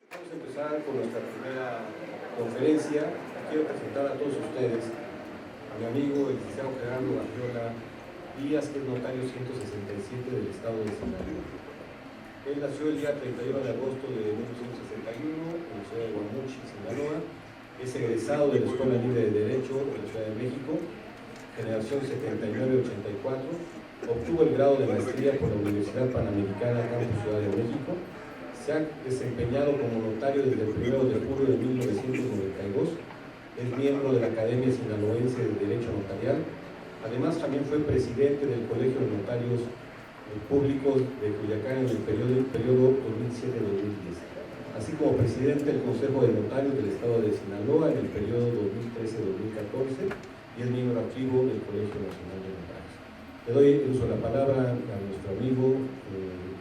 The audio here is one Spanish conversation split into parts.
Vamos a empezar con nuestra primera conferencia. Quiero presentar a todos ustedes a mi amigo, el licenciado Gerardo Barriola Díaz, que es notario 167 del estado de Sinaloa. Él nació el día 31 de agosto de 1961 en la ciudad de Guamuchi, Sinaloa. Es egresado de la Escuela Libre de Derecho de la Ciudad de México, generación 79-84. Obtuvo el grado de maestría por la Universidad Panamericana Campus Ciudad de México. Se ha desempeñado como notario desde el 1 de julio de 1992. Es miembro de la Academia Sinaloense de Derecho Notarial. Además, también fue presidente del Colegio de Notarios Públicos de Culiacán en el periodo 2007-2010, así como presidente del Consejo de Notarios del Estado de Sinaloa en el periodo 2013-2014 y es miembro activo del Colegio Nacional de Notarios. Le doy el uso de la palabra a nuestro amigo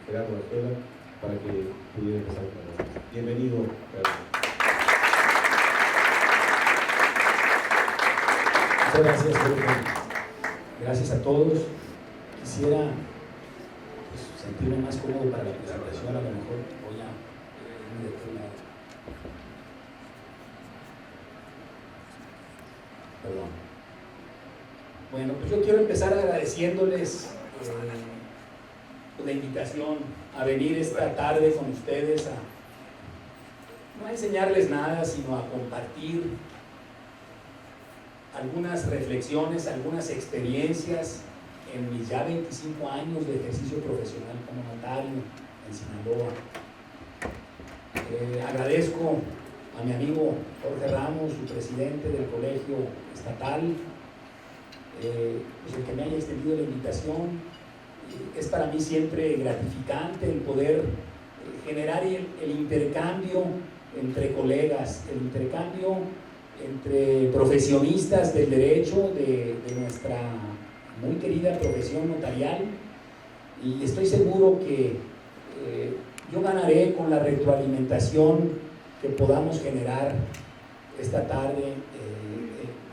Gerardo Barriola para que pudiera empezar con nosotros. Bienvenido, Gerardo. Muchas gracias, Jorge. Gracias a todos. Quisiera sentirme más cómodo para la presentación, a lo mejor voy a irme de otro lado. Perdón. Bueno, pues yo quiero empezar agradeciéndoles la invitación a venir esta tarde con ustedes no a enseñarles nada, sino a compartir algunas reflexiones, algunas experiencias en mis ya 25 años de ejercicio profesional como notario en Sinaloa. Agradezco a mi amigo Jorge Ramos, su presidente del colegio estatal, pues el que me haya extendido la invitación. Es para mí siempre gratificante el poder generar el intercambio entre colegas, el intercambio entre profesionistas del derecho de nuestra muy querida profesión notarial, y estoy seguro que yo ganaré con la retroalimentación que podamos generar esta tarde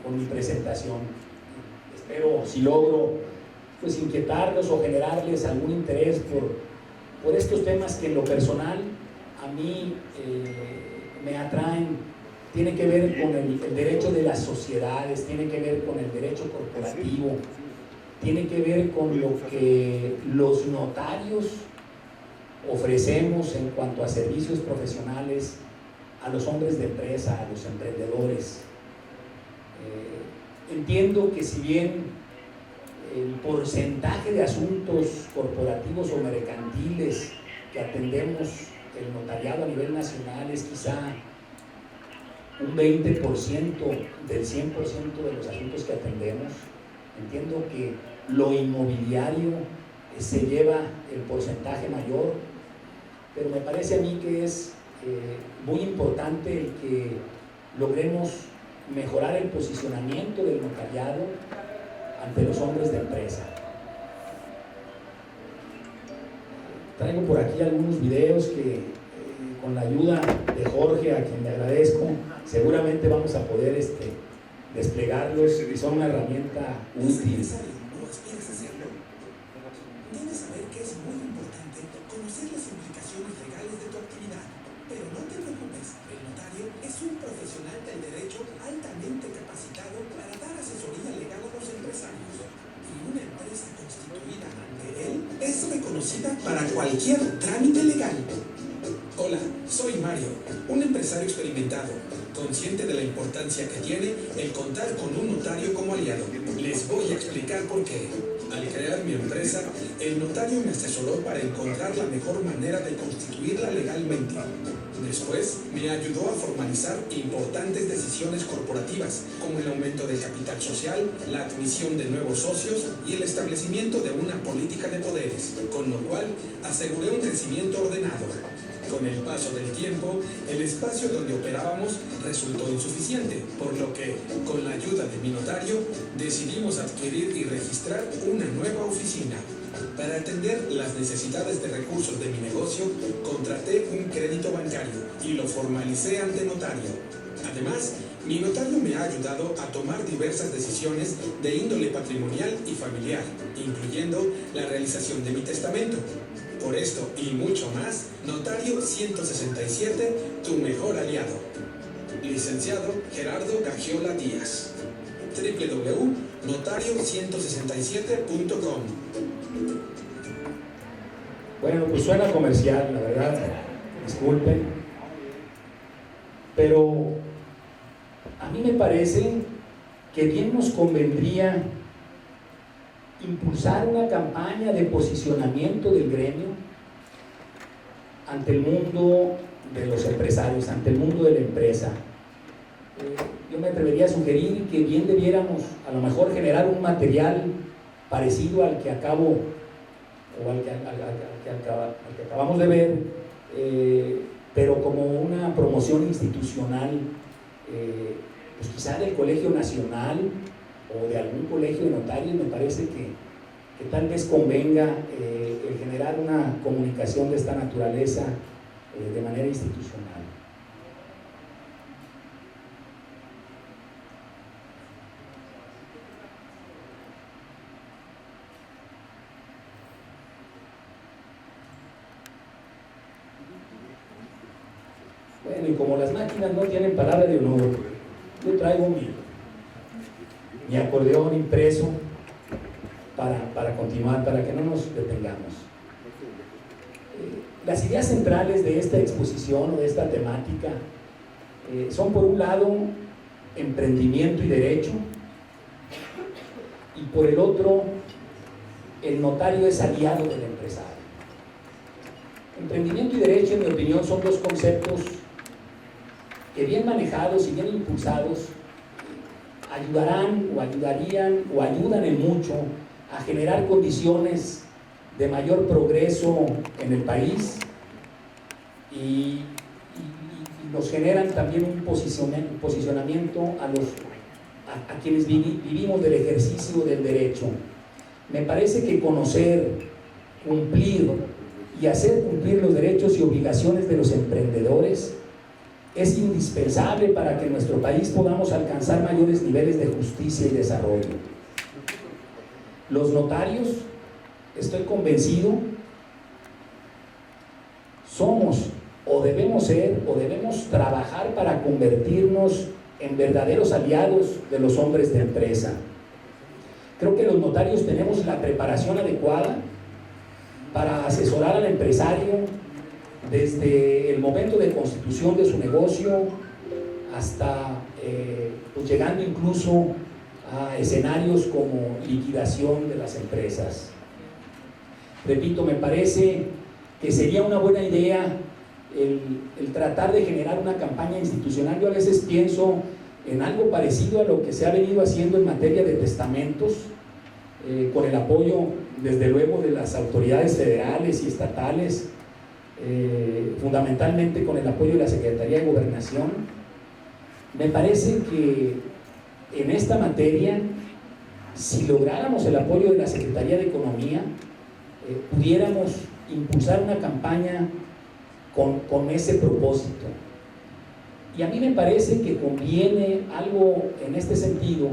con mi presentación. Espero, si logro, pues inquietarlos o generarles algún interés por estos temas que en lo personal a mí me atraen. Tiene que ver con el derecho de las sociedades, tiene que ver con el derecho corporativo, tiene que ver con lo que los notarios ofrecemos en cuanto a servicios profesionales a los hombres de empresa, a los emprendedores. Entiendo que si bien el porcentaje de asuntos corporativos o mercantiles que atendemos el notariado a nivel nacional es quizá un 20% del 100% de los asuntos que atendemos, entiendo que lo inmobiliario se lleva el porcentaje mayor, pero me parece a mí que es muy importante el que logremos mejorar el posicionamiento del notariado ante los hombres de empresa. Traigo por aquí algunos videos que con la ayuda de Jorge, a quien le agradezco, seguramente vamos a poder desplegarlos y son una herramienta útil. Debes saber que es muy importante conocer las implicaciones legales de tu actividad, pero no te preocupes, el notario es un profesional del derecho altamente capacitado para dar asesoría legal a los empresarios, y una empresa constituida ante él es reconocida para cualquier trámite legal. Hola, soy Mario, un empresario experimentado, consciente de la importancia que tiene el contar con un notario como aliado. Les voy a explicar por qué. Al crear mi empresa, el notario me asesoró para encontrar la mejor manera de constituirla legalmente. Después, me ayudó a formalizar importantes decisiones corporativas, como el aumento del capital social, la admisión de nuevos socios y el establecimiento de una política de poderes, con lo cual aseguré un crecimiento ordenado. Con el paso del tiempo, el espacio donde operábamos resultó insuficiente, por lo que, con la ayuda de mi notario, decidimos adquirir y registrar una nueva oficina. Para atender las necesidades de recursos de mi negocio, contraté un crédito bancario y lo formalicé ante notario. Además, Mi notario me ha ayudado a tomar diversas decisiones de índole patrimonial y familiar, incluyendo la realización de mi testamento. Por esto y mucho más, Notario 167, tu mejor aliado. Licenciado Gerardo Gagiola Díaz. www.notario167.com. Bueno, pues suena comercial, la verdad, disculpen, pero a mí me parece que bien nos convendría impulsar una campaña de posicionamiento del gremio ante el mundo de los empresarios, ante el mundo de la empresa. Yo me atrevería a sugerir que bien debiéramos a lo mejor generar un material parecido al que acabo o al que acabamos de ver, pero como una promoción institucional, pues quizá del Colegio Nacional o de algún colegio de notarios. Me parece que tal vez convenga el generar una comunicación de esta naturaleza de manera institucional. Bueno, y como las máquinas no tienen palabra de honor, yo traigo mi acordeón impreso para continuar, para que no nos detengamos. Las ideas centrales de esta exposición o de esta temática son, por un lado, emprendimiento y derecho, y por el otro, el notario es aliado del empresario. Emprendimiento y derecho, en mi opinión, son dos conceptos que, bien manejados y bien impulsados, ayudarán o ayudarían o ayudan en mucho a generar condiciones de mayor progreso en el país y nos generan también un posicionamiento a quienes vivimos del ejercicio del derecho. Me parece que conocer, cumplir y hacer cumplir los derechos y obligaciones de los emprendedores es indispensable para que en nuestro país podamos alcanzar mayores niveles de justicia y desarrollo. Los notarios, estoy convencido, somos o debemos ser o debemos trabajar para convertirnos en verdaderos aliados de los hombres de empresa. Creo que los notarios tenemos la preparación adecuada para asesorar al empresario desde el momento de constitución de su negocio hasta pues llegando incluso a escenarios como liquidación de las empresas. Repito, me parece que sería una buena idea el tratar de generar una campaña institucional. Yo a veces pienso en algo parecido a lo que se ha venido haciendo en materia de testamentos, con el apoyo, desde luego, de las autoridades federales y estatales, fundamentalmente con el apoyo de la Secretaría de Gobernación. Me parece que en esta materia, si lográramos el apoyo de la Secretaría de Economía, pudiéramos impulsar una campaña con ese propósito. Y a mí me parece que conviene algo en este sentido,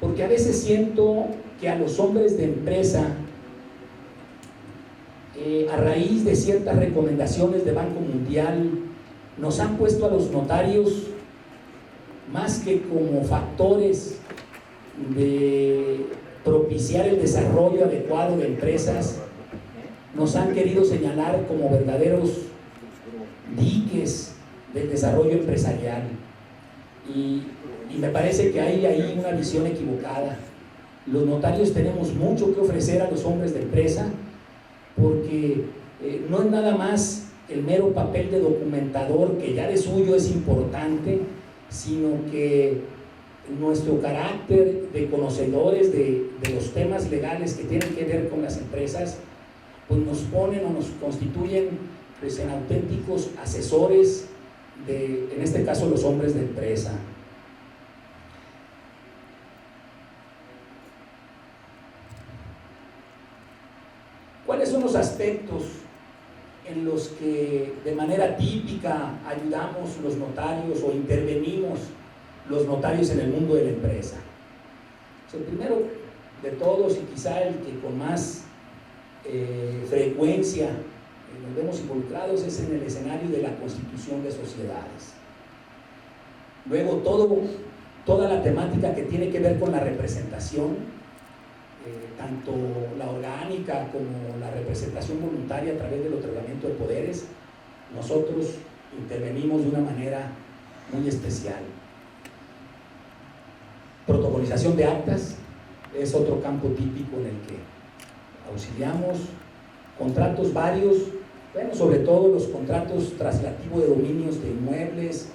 porque a veces siento que a los hombres de empresa, a raíz de ciertas recomendaciones de Banco Mundial, nos han puesto a los notarios más que como factores de propiciar el desarrollo adecuado de empresas, nos han querido señalar como verdaderos diques del desarrollo empresarial, y me parece que hay ahí una visión equivocada. Los notarios tenemos mucho que ofrecer a los hombres de empresa, porque no es nada más el mero papel de documentador, que ya de suyo es importante, sino que nuestro carácter de conocedores de los temas legales que tienen que ver con las empresas, pues nos ponen o nos constituyen pues en auténticos asesores de, en este caso, los hombres de empresa. ¿Cuáles son los aspectos en los que de manera típica ayudamos los notarios o intervenimos los notarios en el mundo de la empresa? Pues el primero de todos, y quizá el que con más frecuencia nos vemos involucrados, es en el escenario de la constitución de sociedades. Luego toda la temática que tiene que ver con la representación, tanto la orgánica como la representación voluntaria a través del otorgamiento de poderes, nosotros intervenimos de una manera muy especial. Protocolización de actas es otro campo típico en el que auxiliamos. Contratos varios, bueno, sobre todo los contratos traslativo de dominios de inmuebles,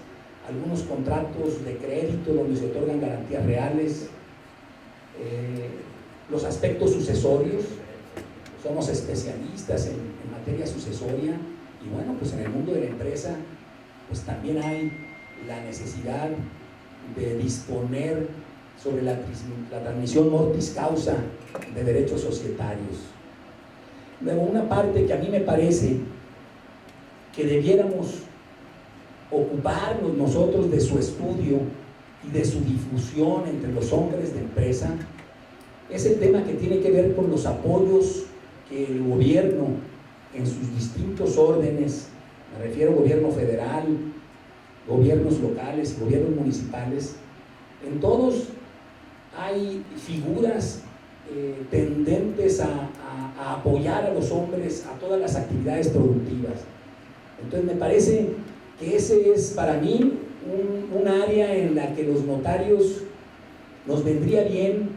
algunos contratos de crédito donde se otorgan garantías reales, los aspectos sucesorios. Somos especialistas en materia sucesoria, y bueno, pues en el mundo de la empresa pues también hay la necesidad de disponer sobre la transmisión mortis causa de derechos societarios. Luego, una parte que a mí me parece que debiéramos ocuparnos nosotros de su estudio y de su difusión entre los hombres de empresa, es el tema que tiene que ver con los apoyos que el gobierno en sus distintos órdenes, me refiero al gobierno federal, gobiernos locales y gobiernos municipales, en todos hay figuras tendentes a apoyar a los hombres a todas las actividades productivas. Entonces me parece que ese es para mí un área en la que los notarios nos vendría bien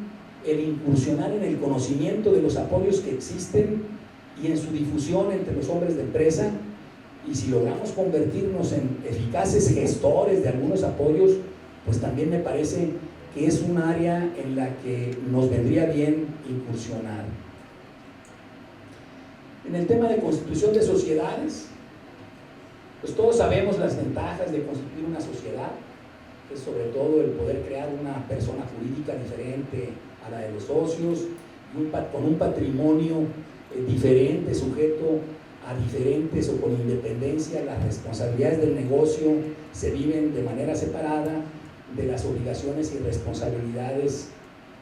el incursionar en el conocimiento de los apoyos que existen y en su difusión entre los hombres de empresa, y si logramos convertirnos en eficaces gestores de algunos apoyos, pues también me parece que es un área en la que nos vendría bien incursionar. En el tema de constitución de sociedades, pues todos sabemos las ventajas de constituir una sociedad, que es sobre todo el poder crear una persona jurídica diferente a la de los socios, con un patrimonio diferente, sujeto a diferentes o con independencia. Las responsabilidades del negocio se viven de manera separada de las obligaciones y responsabilidades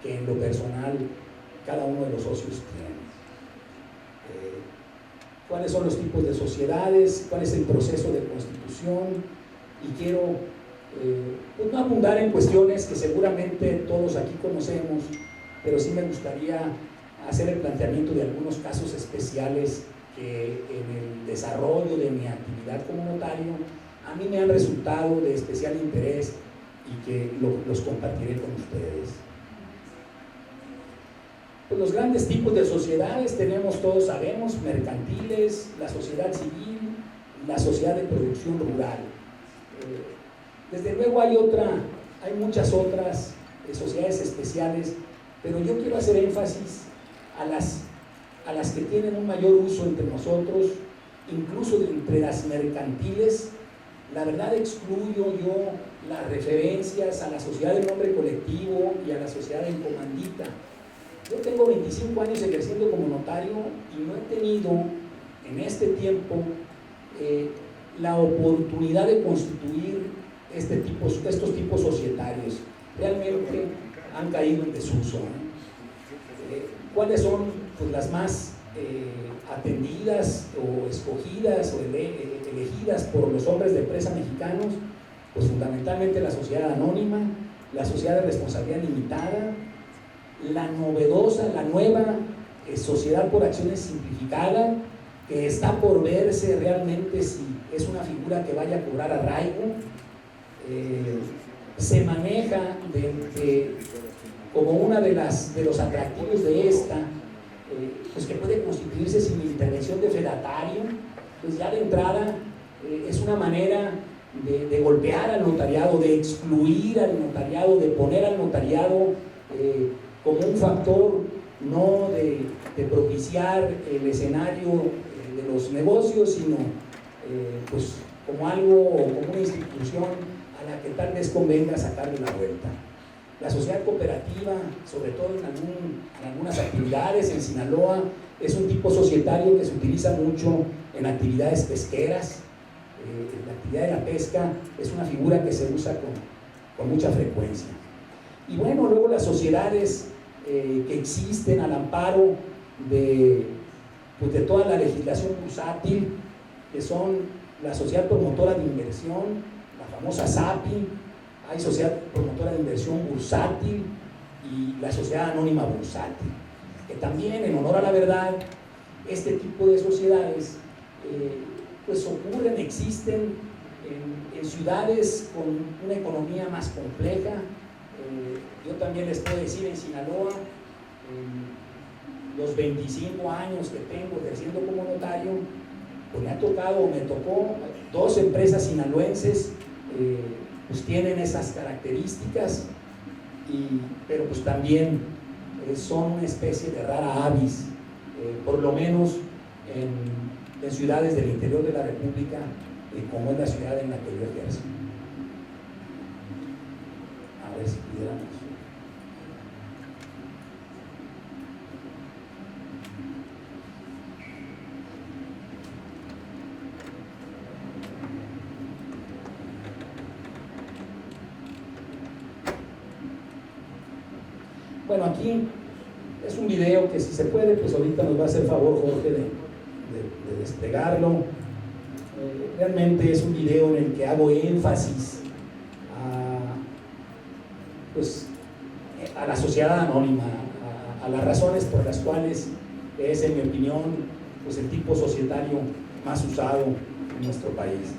que en lo personal cada uno de los socios tiene. ¿Cuáles son los tipos de sociedades? ¿Cuál es el proceso de constitución? Y quiero pues no abundar en cuestiones que seguramente todos aquí conocemos, pero sí me gustaría hacer el planteamiento de algunos casos especiales que en el desarrollo de mi actividad como notario a mí me han resultado de especial interés y que los compartiré con ustedes. Pues los grandes tipos de sociedades tenemos, todos sabemos, mercantiles, la sociedad civil, la sociedad de producción rural. Desde luego hay muchas otras sociedades especiales, pero yo quiero hacer énfasis a las que tienen un mayor uso entre nosotros, incluso entre las mercantiles. La verdad, excluyo yo las referencias a la sociedad de nombre colectivo y a la sociedad en comandita. Yo tengo 25 años ejerciendo como notario y no he tenido en este tiempo la oportunidad de constituir estos tipos societarios. Realmente han caído en desuso. ¿Cuáles son pues, las más atendidas o escogidas o elegidas por los hombres de empresa mexicanos? Pues fundamentalmente la sociedad anónima, la sociedad de responsabilidad limitada, la nueva sociedad por acciones simplificada, que está por verse realmente si es una figura que vaya a cobrar arraigo. Se maneja como una de los atractivos de esta, pues que puede constituirse sin intervención de fedatario. Pues ya de entrada es una manera de golpear al notariado, de excluir al notariado, de poner al notariado como un factor no de propiciar el escenario de los negocios, sino pues como una institución a la que tal vez convenga sacarle la vuelta. La sociedad cooperativa, sobre todo en algunas actividades en Sinaloa, es un tipo societario que se utiliza mucho en actividades pesqueras. La actividad de la pesca es una figura que se usa con mucha frecuencia. Y bueno, luego las sociedades que existen al amparo de toda la legislación bursátil, que son la Sociedad Promotora de Inversión, la famosa SAPI, hay Sociedad Promotora de Inversión Bursátil y la Sociedad Anónima Bursátil, que también, en honor a la verdad, este tipo de sociedades pues ocurren, existen en ciudades con una economía más compleja. Yo también les puedo decir, en Sinaloa, los 25 años que tengo ejerciendo como notario, pues me tocó 2 empresas sinaloenses, pues tienen esas características, pero pues también son una especie de rara avis, por lo menos en ciudades del interior de la República, como es la ciudad en la que yo ejerzo. A ver si pudiéramos. Bueno, aquí es un video que, si se puede, pues ahorita nos va a hacer favor Jorge de desplegarlo. Realmente es un video en el que hago énfasis a la sociedad anónima, a las razones por las cuales es, en mi opinión, pues el tipo societario más usado en nuestro país.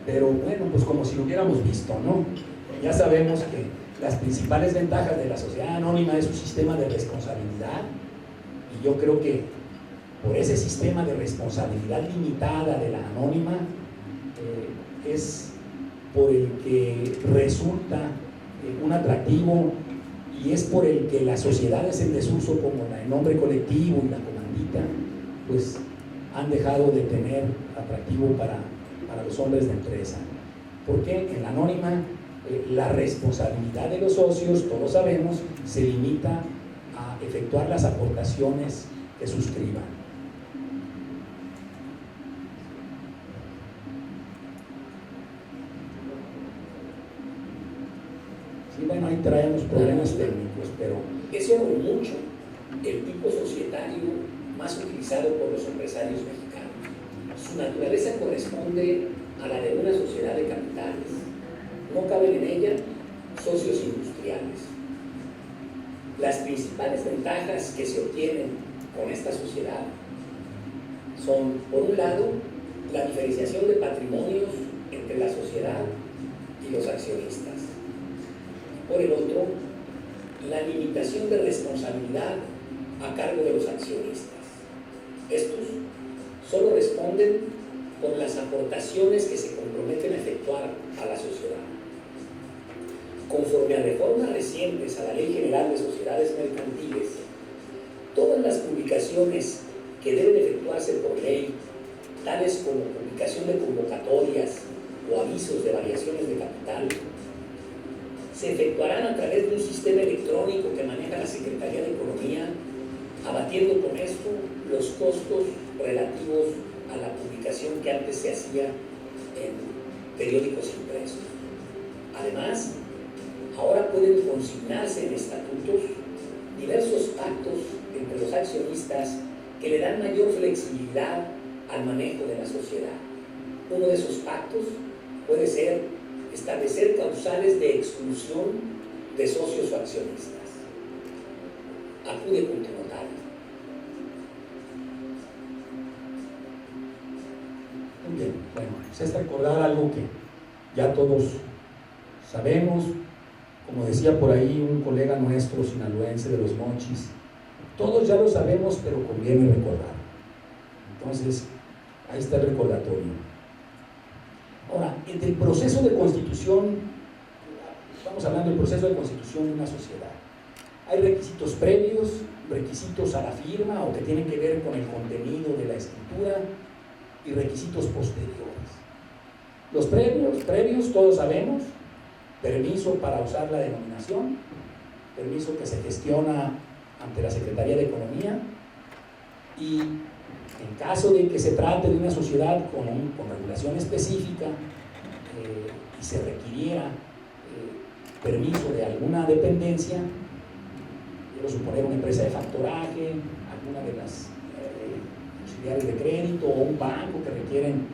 Pero bueno, pues como si lo hubiéramos visto, ¿no? Ya sabemos que las principales ventajas de la sociedad anónima es su sistema de responsabilidad, y yo creo que por ese sistema de responsabilidad limitada de la anónima es por el que resulta un atractivo, y es por el que las sociedades en desuso, como el nombre colectivo y la comandita, pues han dejado de tener atractivo para los hombres de empresa. Porque en la anónima la responsabilidad de los socios, todos sabemos, se limita a efectuar las aportaciones que suscriban. Sí, bueno, ahí traemos problemas técnicos, pero ese o mucho el tipo societario más utilizado por los empresarios mexicanos. Su naturaleza corresponde a la de una sociedad de capitales. No caben en ella socios industriales. Las principales ventajas que se obtienen con esta sociedad son, por un lado, la diferenciación de patrimonios entre la sociedad y los accionistas. Por el otro, la limitación de responsabilidad a cargo de los accionistas. Estos solo responden por las aportaciones que se comprometen a efectuar a la sociedad. Conforme a reformas recientes a la Ley General de Sociedades Mercantiles, todas las publicaciones que deben efectuarse por ley, tales como publicación de convocatorias o avisos de variaciones de capital, se efectuarán a través de un sistema electrónico que maneja la Secretaría de Economía, abatiendo con esto los costos relativos a la publicación que antes se hacía en periódicos impresos. Además, ahora pueden consignarse en estatutos diversos pactos entre los accionistas que le dan mayor flexibilidad al manejo de la sociedad. Uno de esos pactos puede ser establecer causales de exclusión de socios o accionistas. Acude con tu notario. muy bien, bueno, pues es recordar algo que ya todos sabemos. Como decía por ahí un colega nuestro sinaloense de Los Mochis, todos ya lo sabemos, pero conviene recordar. Entonces, ahí está el recordatorio. Ahora, en el proceso de constitución, estamos hablando del proceso de constitución de una sociedad. Hay requisitos previos, requisitos a la firma o que tienen que ver con el contenido de la escritura, y requisitos posteriores. Los previos todos sabemos: permiso para usar la denominación, permiso que se gestiona ante la Secretaría de Economía, y en caso de que se trate de una sociedad con regulación específica y se requiriera permiso de alguna dependencia, quiero suponer una empresa de factoraje, alguna de las auxiliares de crédito o un banco que requieren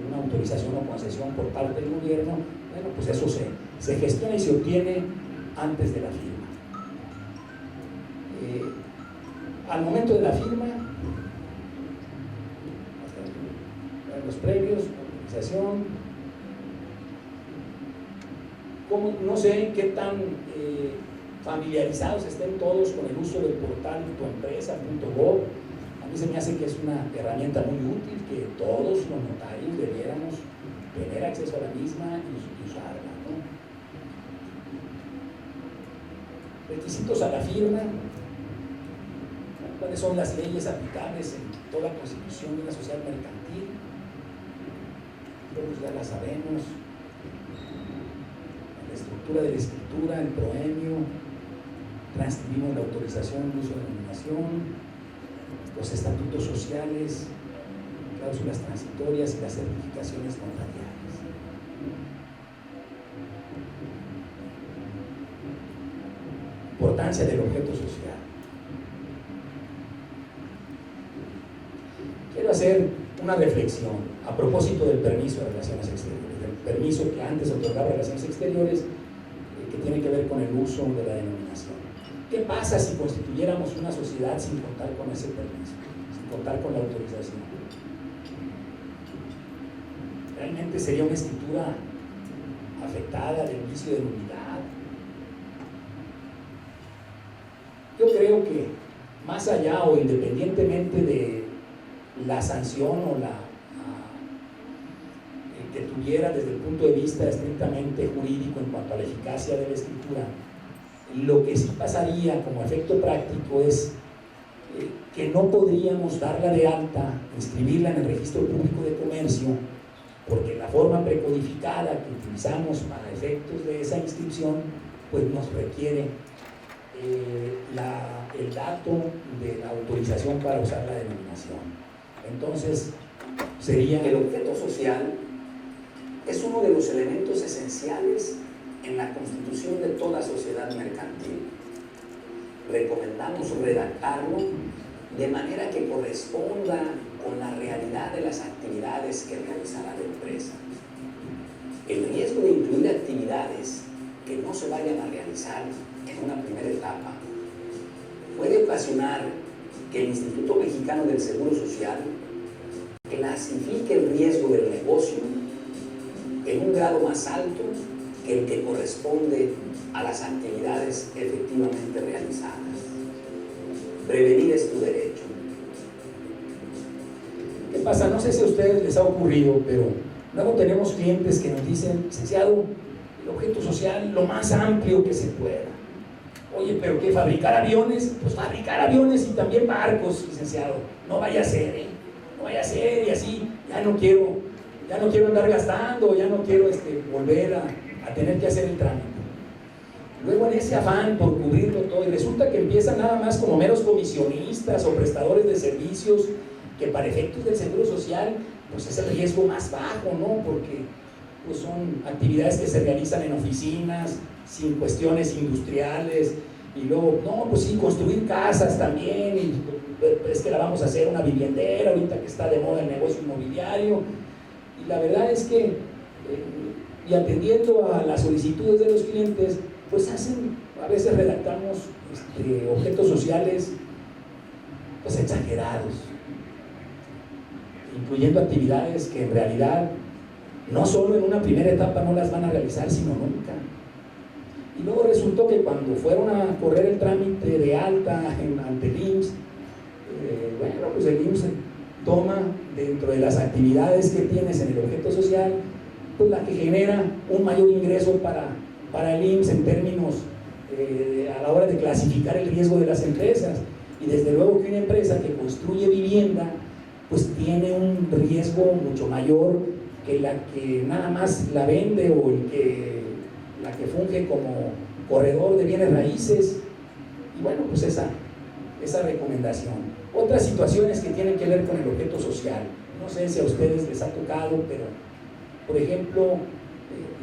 una autorización o concesión por parte del gobierno, bueno, pues eso se gestiona y se obtiene antes de la firma. Al momento de la firma, los previos, autorización, no sé qué tan familiarizados estén todos con el uso del portal tuempresa.gov. A mí se me hace que es una herramienta muy útil, que todos los notarios debiéramos tener acceso a la misma y usarla, ¿no? Requisitos a la firma. ¿Cuáles son las leyes aplicables en toda la constitución de una sociedad mercantil? Todos ya la sabemos. La estructura de la escritura, el proemio, transcribimos la autorización de uso de denominación, los estatutos sociales, cláusulas transitorias y las certificaciones notariales. Importancia del objeto social. Quiero hacer una reflexión a propósito del permiso de relaciones exteriores, del permiso que antes otorgaba relaciones exteriores, que tiene que ver con el uso de la denominación. ¿Qué pasa si constituyéramos una sociedad sin contar con ese permiso, sin contar con la autorización? Realmente sería una escritura afectada del vicio de nulidad. Yo creo que más allá o independientemente de la sanción o que tuviera desde el punto de vista estrictamente jurídico en cuanto a la eficacia de la escritura, lo que sí pasaría como efecto práctico es que no podríamos darla de alta, inscribirla en el registro público de comercio, porque la forma precodificada que utilizamos para efectos de esa inscripción pues nos requiere el dato de la autorización para usar la denominación. Entonces, sería... El objeto social es uno de los elementos esenciales en la constitución de toda sociedad mercantil. Recomendamos redactarlo de manera que corresponda con la realidad de las actividades que realizará la empresa. El riesgo de incluir actividades que no se vayan a realizar en una primera etapa puede ocasionar que el Instituto Mexicano del Seguro Social clasifique el riesgo del negocio en un grado más alto que el que corresponde a las actividades efectivamente realizadas. Prevenir es tu derecho. ¿Qué pasa? No sé si a ustedes les ha ocurrido, pero luego tenemos clientes que nos dicen, licenciado, el objeto social lo más amplio que se pueda. Oye, ¿pero qué? ¿Fabricar aviones? Pues fabricar aviones y también barcos, licenciado. No vaya a ser, no vaya a ser, y así ya no quiero andar gastando, ya no quiero volver a tener que hacer el trámite. Luego en ese afán por cubrirlo todo, y resulta que empiezan nada más como meros comisionistas o prestadores de servicios, que para efectos del seguro social pues es el riesgo más bajo, ¿no? Porque pues son actividades que se realizan en oficinas, sin cuestiones industriales, y luego, no, pues sí, construir casas también, y es que la vamos a hacer una viviendera ahorita que está de moda el negocio inmobiliario. Y la verdad es que, y atendiendo a las solicitudes de los clientes, pues a veces redactamos objetos sociales pues exagerados, incluyendo actividades que en realidad no solo en una primera etapa no las van a realizar, sino nunca. Y luego resultó que cuando fueron a correr el trámite de alta ante el IMSS, bueno, pues el IMSS toma dentro de las actividades que tienes en el objeto social, pues la que genera un mayor ingreso para el IMSS en términos a la hora de clasificar el riesgo de las empresas. Y desde luego que una empresa que construye vivienda pues tiene un riesgo mucho mayor que la que nada más la vende o la que funge como corredor de bienes raíces. Y bueno, pues esa recomendación. Otras situaciones que tienen que ver con el objeto social, no sé si a ustedes les ha tocado, pero por ejemplo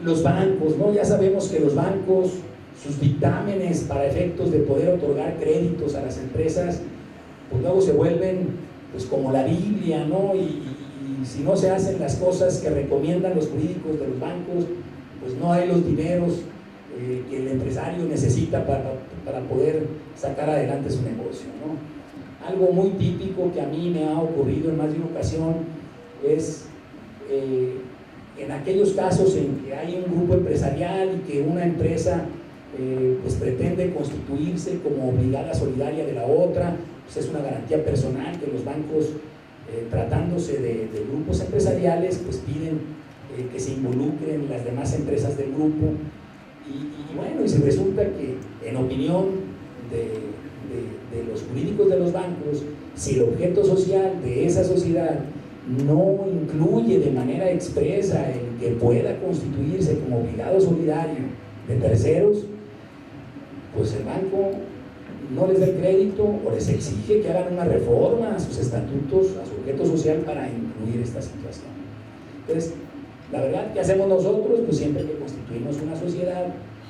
Los bancos, ¿no? Ya sabemos que los bancos, sus dictámenes para efectos de poder otorgar créditos a las empresas, pues luego se vuelven pues como la Biblia, ¿no? Y si no se hacen las cosas que recomiendan los jurídicos de los bancos, pues no hay los dineros que el empresario necesita para poder sacar adelante su negocio, ¿no? Algo muy típico que a mí me ha ocurrido en más de una ocasión es en aquellos casos en que hay un grupo empresarial y que una empresa pues pretende constituirse como obligada solidaria de la otra, pues es una garantía personal que los bancos, tratándose de grupos empresariales, pues piden que se involucren las demás empresas del grupo y bueno, y se resulta que en opinión de los jurídicos de los bancos, si el objeto social de esa sociedad no incluye de manera expresa el que pueda constituirse como obligado solidario de terceros, pues el banco no les da el crédito o les exige que hagan una reforma a sus estatutos, a su objeto social para incluir esta situación. Entonces, la verdad, ¿qué hacemos nosotros? Pues siempre que constituimos una sociedad,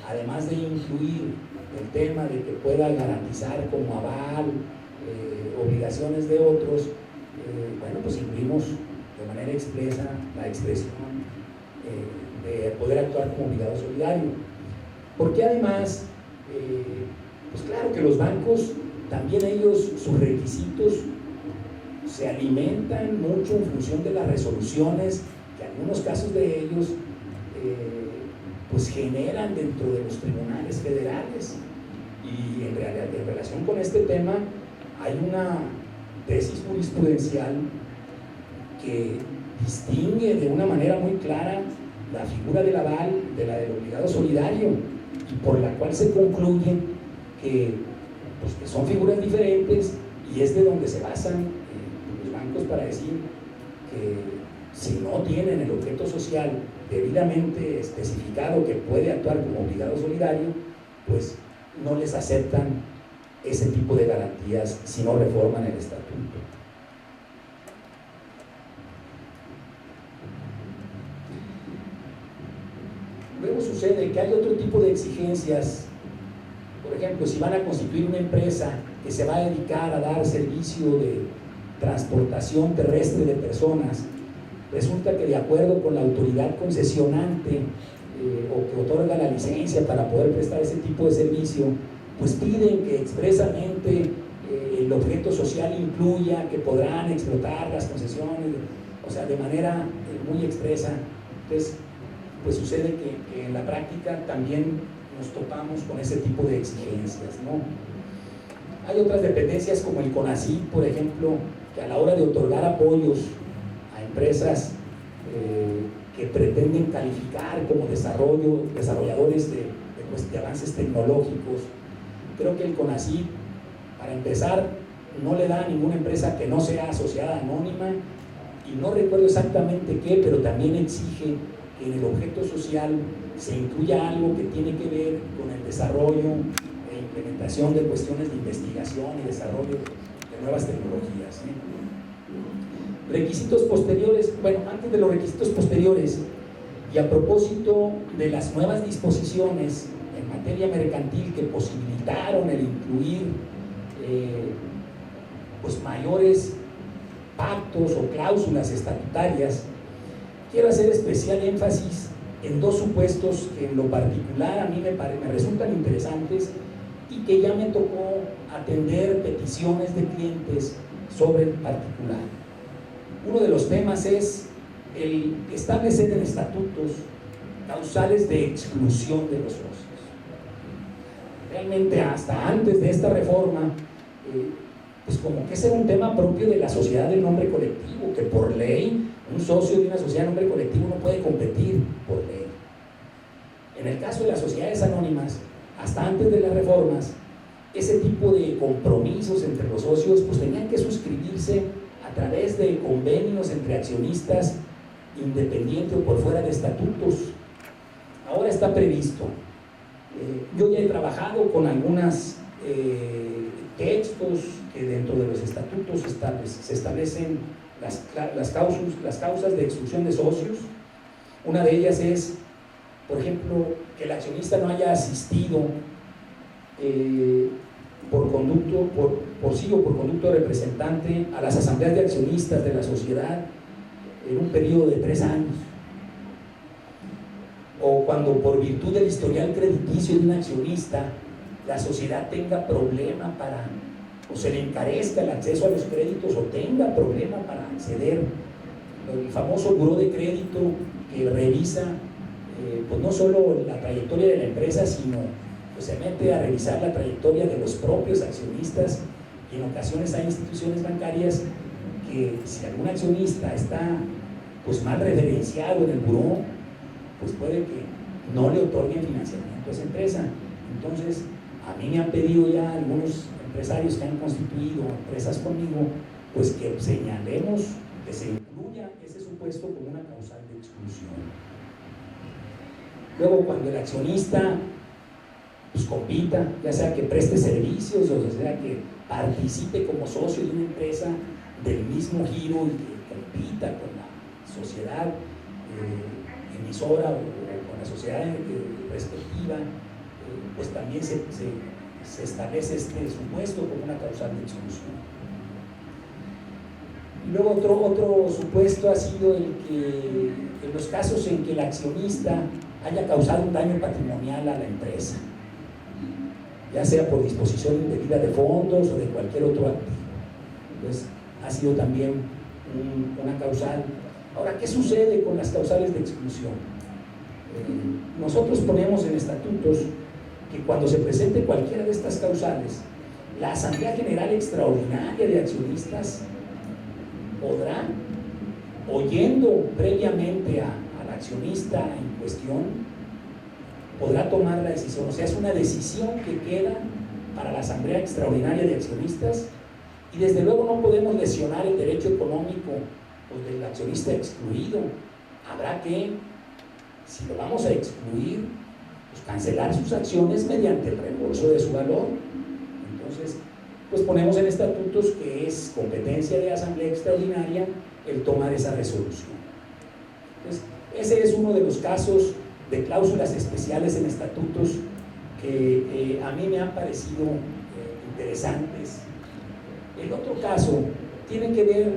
además de incluir el tema de que pueda garantizar como aval obligaciones de otros, bueno, pues incluimos de manera expresa la expresión de poder actuar como obligado solidario. Porque además, pues claro que los bancos, también ellos, sus requisitos se alimentan mucho en función de las resoluciones que algunos casos de ellos pues generan dentro de los tribunales federales. Y en realidad, en relación con este tema, hay una tesis jurisprudencial que distingue de una manera muy clara la figura del aval de la del obligado solidario, y por la cual se concluye que son figuras diferentes, y es de donde se basan los bancos para decir que si no tienen el objeto social debidamente especificado que puede actuar como obligado solidario, pues no les aceptan ese tipo de garantías si no reforman el estatuto. Luego sucede que hay otro tipo de exigencias. Por ejemplo, si van a constituir una empresa que se va a dedicar a dar servicio de transportación terrestre de personas, resulta que de acuerdo con la autoridad concesionante o que otorga la licencia para poder prestar ese tipo de servicio, pues piden que expresamente el objeto social incluya que podrán explotar las concesiones, o sea, de manera muy expresa. Entonces, pues sucede que en la práctica también nos topamos con ese tipo de exigencias, ¿no? Hay otras dependencias como el CONACYT, por ejemplo, que a la hora de otorgar apoyos a empresas que pretenden calificar como desarrolladores de avances tecnológicos, creo que el CONACYT, para empezar, no le da a ninguna empresa que no sea asociada anónima, y no recuerdo exactamente qué, pero también exige que en el objeto social se incluya algo que tiene que ver con el desarrollo e implementación de cuestiones de investigación y desarrollo de nuevas tecnologías, ¿eh? Requisitos posteriores. Bueno, antes de los requisitos posteriores, y a propósito de las nuevas disposiciones en materia mercantil que posibilitaron el incluir pues mayores pactos o cláusulas estatutarias, quiero hacer especial énfasis en dos supuestos que en lo particular a mí me resultan interesantes y que ya me tocó atender peticiones de clientes sobre el particular. Uno de los temas es el establecer en estatutos causales de exclusión de los socios. Realmente hasta antes de esta reforma, pues como que ese era un tema propio de la sociedad del nombre colectivo, que por ley un socio de una sociedad de nombre colectivo no puede competir por ley. En el caso de las sociedades anónimas, hasta antes de las reformas, ese tipo de compromisos entre los socios pues tenían que suscribirse a través de convenios entre accionistas, independiente o por fuera de estatutos. Ahora está previsto. Yo ya he trabajado con algunos textos que dentro de los estatutos se establecen las causas de exclusión de socios. Una de ellas es por ejemplo, que el accionista no haya asistido por sí o por conducto representante a las asambleas de accionistas de la sociedad en un periodo de 3 años, o cuando por virtud del historial crediticio de un accionista la sociedad tenga problema o se le encarezca el acceso a los créditos o tenga problema para acceder, el famoso buró de crédito que revisa pues no solo la trayectoria de la empresa, sino pues se mete a revisar la trayectoria de los propios accionistas, y en ocasiones hay instituciones bancarias que si algún accionista está pues mal referenciado en el buró, pues puede que no le otorguen financiamiento a esa empresa. Entonces, a mí me han pedido ya algunos empresarios que han constituido empresas conmigo, pues que señalemos, que se incluya ese supuesto como una causal de exclusión. Luego, cuando el accionista pues compita, ya sea que preste servicios o sea que participe como socio de una empresa del mismo giro y que compita con la sociedad emisora o con la sociedad respectiva, pues también se establece este supuesto como una causal de exclusión. Y luego otro supuesto ha sido el que en los casos en que el accionista haya causado un daño patrimonial a la empresa, ya sea por disposición indebida de fondos o de cualquier otro activo, pues ha sido también una causal. Ahora, ¿qué sucede con las causales de exclusión? Nosotros ponemos en estatutos que cuando se presente cualquiera de estas causales, la Asamblea General Extraordinaria de Accionistas podrá, oyendo previamente al accionista en cuestión, podrá tomar la decisión. O sea, es una decisión que queda para la Asamblea Extraordinaria de Accionistas, y desde luego no podemos lesionar el derecho económico pues, del accionista excluido. Habrá que, si lo vamos a excluir, pues cancelar sus acciones mediante el reembolso de su valor. Entonces, pues ponemos en estatutos que es competencia de Asamblea Extraordinaria el tomar esa resolución. Entonces, ese es uno de los casos de cláusulas especiales en estatutos que a mí me han parecido interesantes. El otro caso tiene que ver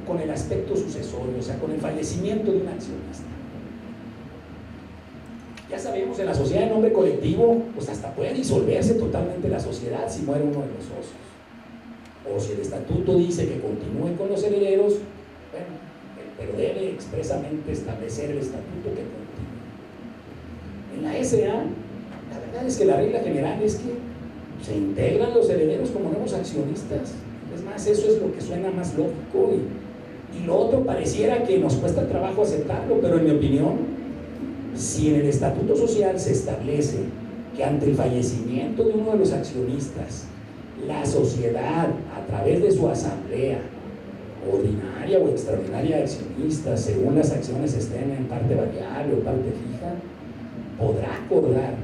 con el aspecto sucesorio, o sea, con el fallecimiento de un accionista. Ya sabemos, en la sociedad de nombre colectivo, pues hasta puede disolverse totalmente la sociedad si muere uno de los socios. O si el estatuto dice que continúe con los herederos, bueno, pero debe expresamente establecer el estatuto que continúe. En la SA, la verdad es que la regla general es que se integran los herederos como nuevos accionistas. Es más, eso es lo que suena más lógico, y lo otro pareciera que nos cuesta trabajo aceptarlo, pero en mi opinión, si en el estatuto social se establece que ante el fallecimiento de uno de los accionistas, la sociedad, a través de su asamblea ordinaria o extraordinaria de accionistas, según las acciones estén en parte variable o parte fija, podrá acordar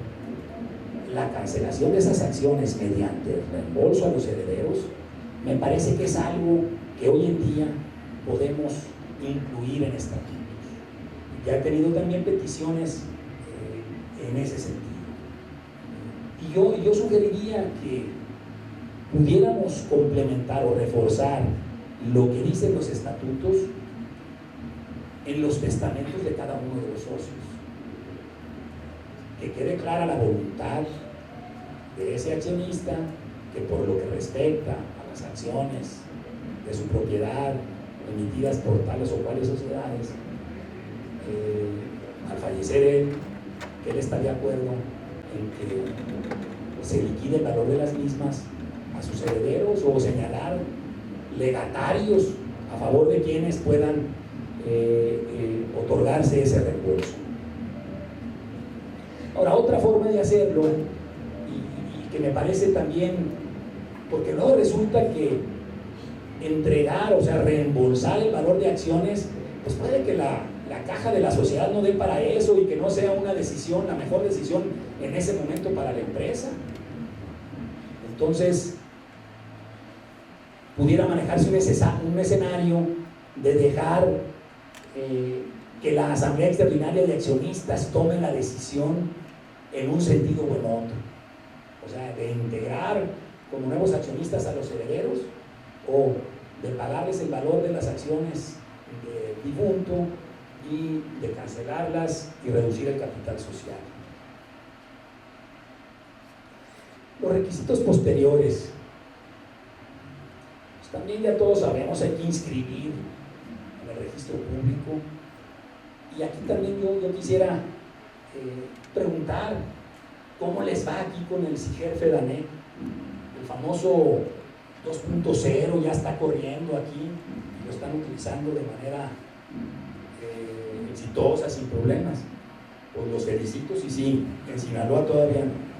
la cancelación de esas acciones mediante el reembolso a los herederos, me parece que es algo que hoy en día podemos incluir en estatutos. Ya he tenido también peticiones en ese sentido. Y yo sugeriría que pudiéramos complementar o reforzar lo que dicen los estatutos en los testamentos de cada uno de los socios. Que quede clara la voluntad de ese accionista que, por lo que respecta a las acciones de su propiedad emitidas por tales o cuales sociedades, al fallecer él, que él está de acuerdo en que se liquide el valor de las mismas a sus herederos, o señalar legatarios a favor de quienes puedan otorgarse ese reembolso. Ahora, otra forma de hacerlo, y que me parece también, porque luego resulta que entregar, o sea, reembolsar el valor de acciones, pues puede que la caja de la sociedad no dé para eso y que no sea una decisión, la mejor decisión en ese momento para la empresa. Entonces, pudiera manejarse un escenario de dejar que la Asamblea Extraordinaria de Accionistas tome la decisión en un sentido o en otro. O sea, de integrar como nuevos accionistas a los herederos o de pagarles el valor de las acciones del difunto y de cancelarlas y reducir el capital social. Los requisitos posteriores, pues también ya todos sabemos, hay que inscribir en el registro público. Y aquí también yo quisiera preguntar cómo les va aquí con el SIGER FEDANET. El famoso 2.0 ya está corriendo aquí y lo están utilizando de manera exitosa, sin problemas. Pues los felicito, y sí, en Sinaloa todavía no.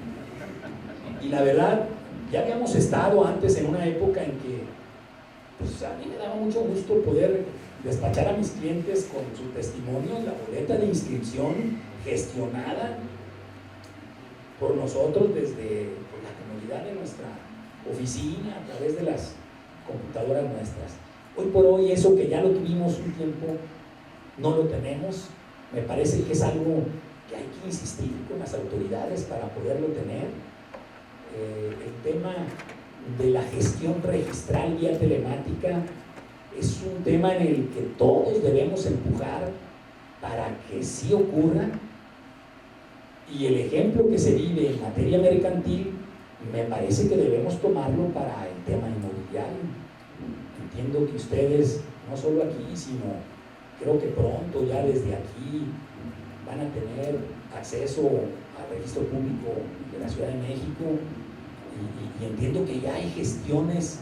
Y la verdad, ya habíamos estado antes en una época en que pues a mí me daba mucho gusto poder despachar a mis clientes con su testimonio en la boleta de inscripción gestionada por nosotros desde la comodidad de nuestra oficina, a través de las computadoras nuestras. Hoy por hoy eso que ya lo tuvimos un tiempo, no lo tenemos. Me parece que es algo que hay que insistir con las autoridades para poderlo tener. El tema de la gestión registral vía telemática es un tema en el que todos debemos empujar para que sí ocurra, y el ejemplo que se vive en materia mercantil me parece que debemos tomarlo para el tema inmobiliario. Entiendo que ustedes, no solo aquí, sino creo que pronto ya desde aquí van a tener acceso al registro público de la Ciudad de México, y entiendo que ya hay gestiones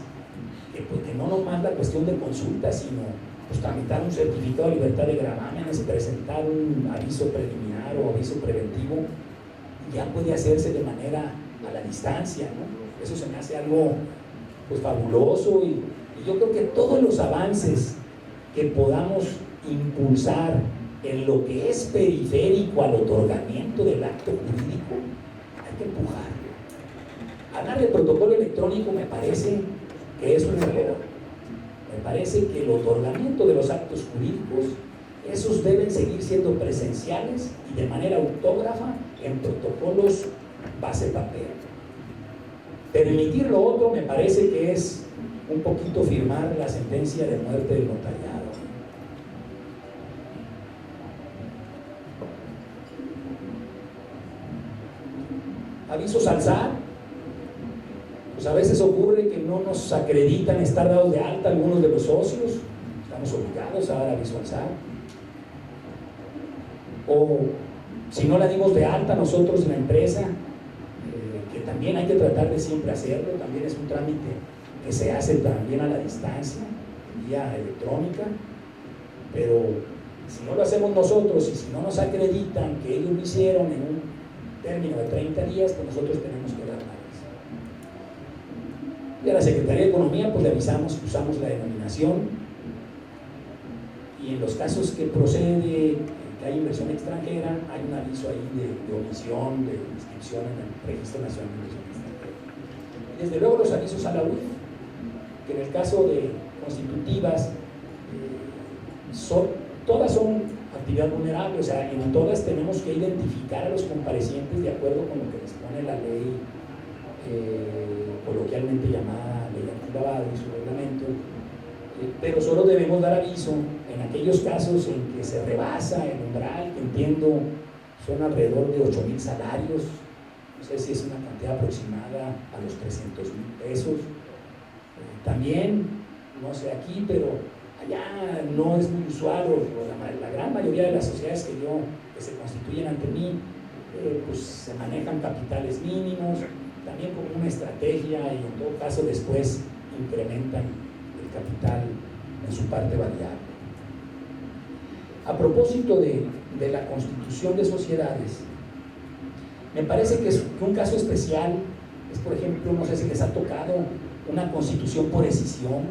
que no nomás la cuestión de consulta, sino pues tramitar un certificado de libertad de gravámenes, presentar un aviso preliminar o aviso preventivo, ya puede hacerse de manera a la distancia, ¿no? Eso se me hace algo pues fabuloso, y yo creo que todos los avances que podamos impulsar en lo que es periférico al otorgamiento del acto jurídico, hay que empujarlo. Hablar del protocolo electrónico me parece que es un error. Me parece que el otorgamiento de los actos jurídicos, esos deben seguir siendo presenciales y de manera autógrafa en protocolos base papel. Permitir lo otro me parece que es un poquito firmar la sentencia de muerte del notariado. Avisos al SAT. Pues a veces ocurre que no nos acreditan estar dados de alta algunos de los socios, estamos obligados a dar aviso al SAT. O si no la dimos de alta nosotros en la empresa, que también hay que tratar de siempre hacerlo, también es un trámite que se hace también a la distancia, vía electrónica, pero si no lo hacemos nosotros y si no nos acreditan que ellos lo hicieron en un término de 30 días, pues nosotros tenemos que dar aviso. Y a la Secretaría de Economía pues le avisamos que usamos la denominación, y en los casos que procede que hay inversión extranjera, hay un aviso ahí de omisión, de inscripción en el Registro Nacional de Inversión Extranjera. Y desde luego los avisos a la UIF, que en el caso de constitutivas, todas son actividad vulnerable, o sea, en todas tenemos que identificar a los comparecientes de acuerdo con lo que dispone la ley coloquialmente llamada ley antilavado y su reglamento, pero solo debemos dar aviso en aquellos casos en que se rebasa el umbral, que entiendo son alrededor de 8,000 salarios, no sé si es una cantidad aproximada a los 300,000 pesos. También, no sé aquí, pero allá no es muy usual, la gran mayoría de las sociedades que se constituyen ante mí, pues se manejan capitales mínimos, también como una estrategia, y en todo caso después incrementan el capital en su parte variable. A propósito de la constitución de sociedades, me parece que un caso especial es, por ejemplo, no sé si les ha tocado una constitución por escisión,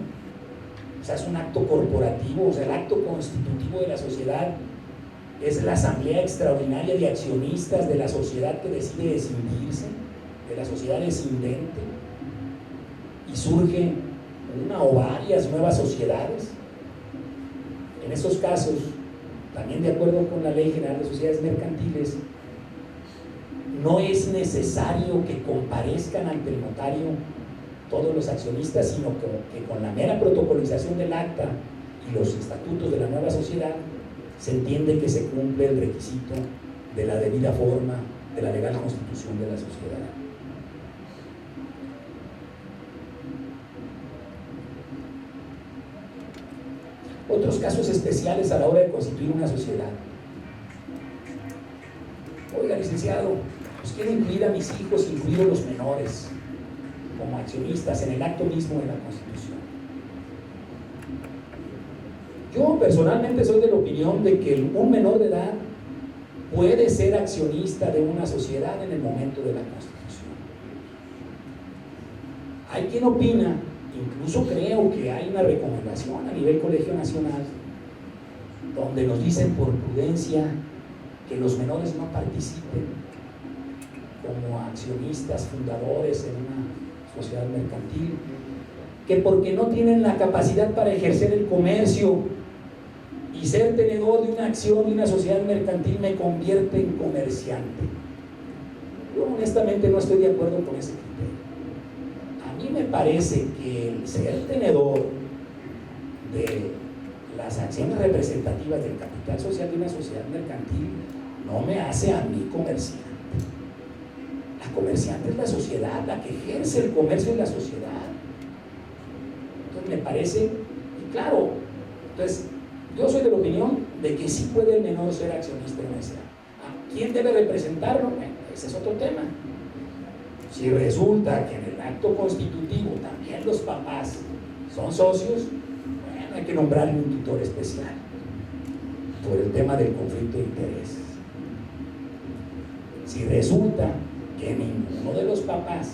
o sea, es un acto corporativo, o sea, el acto constitutivo de la sociedad es la asamblea extraordinaria de accionistas de la sociedad que decide escindirse, de la sociedad escindente, y surge una o varias nuevas sociedades. En esos casos, también de acuerdo con la Ley General de Sociedades Mercantiles, no es necesario que comparezcan ante el notario todos los accionistas, sino que con la mera protocolización del acta y los estatutos de la nueva sociedad se entiende que se cumple el requisito de la debida forma de la legal constitución de la sociedad. Otros casos especiales a la hora de constituir una sociedad. Oiga, licenciado, pues quiero incluir a mis hijos, incluidos los menores, como accionistas en el acto mismo de la Constitución. Yo personalmente soy de la opinión de que un menor de edad puede ser accionista de una sociedad en el momento de la Constitución. Hay quien opina, incluso creo que hay una recomendación a nivel Colegio Nacional, donde nos dicen por prudencia que los menores no participen como accionistas fundadores en una sociedad mercantil, que porque no tienen la capacidad para ejercer el comercio y ser tenedor de una acción de una sociedad mercantil me convierte en comerciante. Yo honestamente no estoy de acuerdo con ese criterio. A mí me parece que el ser tenedor de las acciones representativas del capital social de una sociedad mercantil no me hace a mí comerciante. La comerciante es la sociedad, la que ejerce el comercio en la sociedad. Entonces me parece, y claro, entonces yo soy de la opinión de que sí puede el menor ser accionista de una sociedad. ¿Quién debe representarlo? Bueno, ese es otro tema. Si resulta que en el acto constitutivo también los papás son socios, bueno, hay que nombrarle un tutor especial por el tema del conflicto de intereses. Si resulta que ninguno de los papás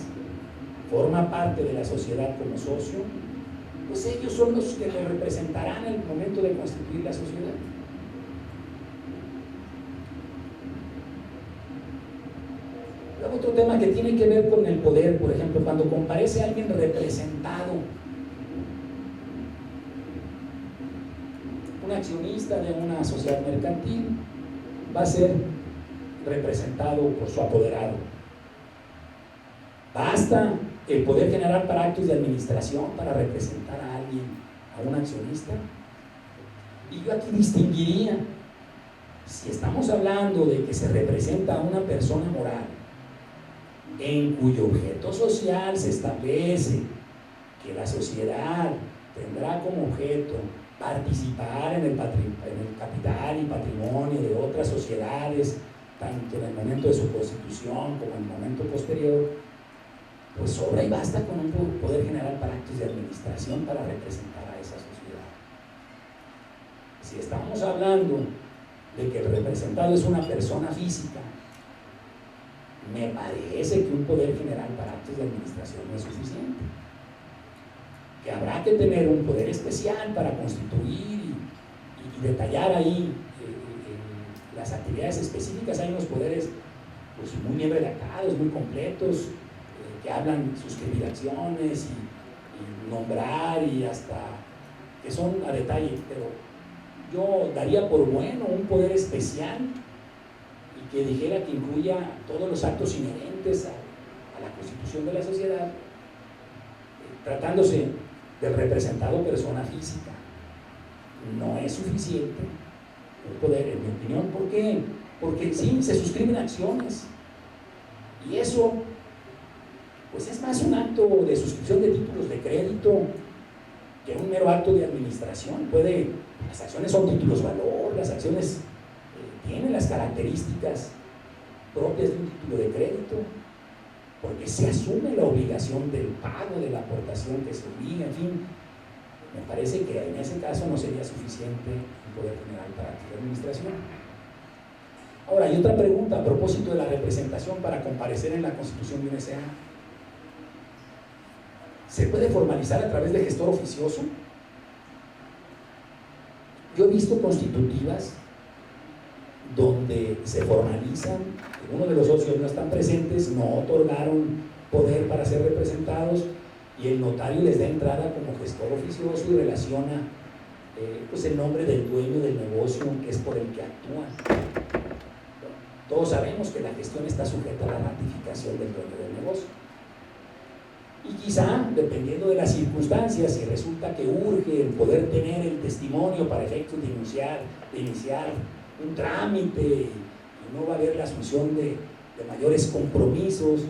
forma parte de la sociedad como socio, pues ellos son los que lo representarán en el momento de constituir la sociedad. Luego otro tema que tiene que ver con el poder, por ejemplo, cuando comparece alguien representado, un accionista de una sociedad mercantil va a ser representado por su apoderado. Basta el poder general para actos de administración para representar a alguien, a un accionista. Y yo aquí distinguiría, si estamos hablando de que se representa a una persona moral en cuyo objeto social se establece que la sociedad tendrá como objeto participar en el capital y patrimonio de otras sociedades, tanto en el momento de su constitución como en el momento posterior, pues sobra y basta con un poder general para actos de administración para representar a esa sociedad. Si estamos hablando de que el representado es una persona física, me parece que un poder general para actos de administración no es suficiente, que habrá que tener un poder especial para constituir y detallar ahí las actividades específicas. Hay unos poderes pues, muy bien redactados, muy completos, que hablan suscribir acciones y nombrar y hasta que son a detalle, pero yo daría por bueno un poder especial y que dijera que incluya todos los actos inherentes a la constitución de la sociedad, tratándose del representado persona física. No es suficiente un poder, en mi opinión. ¿Por qué? Porque sí, se suscriben acciones y eso pues es más un acto de suscripción de títulos de crédito que un mero acto de administración. Las acciones son títulos valor, las acciones tienen las características propias de un título de crédito, porque se asume la obligación del pago de la aportación que se obliga, en fin. Me parece que en ese caso no sería suficiente un poder general para actos de administración. Ahora, hay otra pregunta a propósito de la representación para comparecer en la constitución de una SA. ¿Se puede formalizar a través de gestor oficioso? Yo he visto constitutivas donde se formalizan, uno de los socios no están presentes, no otorgaron poder para ser representados y el notario les da entrada como gestor oficioso y relaciona pues el nombre del dueño del negocio que es por el que actúan. Todos sabemos que la gestión está sujeta a la ratificación del dueño del negocio. Y quizá, dependiendo de las circunstancias, si resulta que urge el poder tener el testimonio para efectos de iniciar un trámite y no va a haber la asunción de mayores compromisos,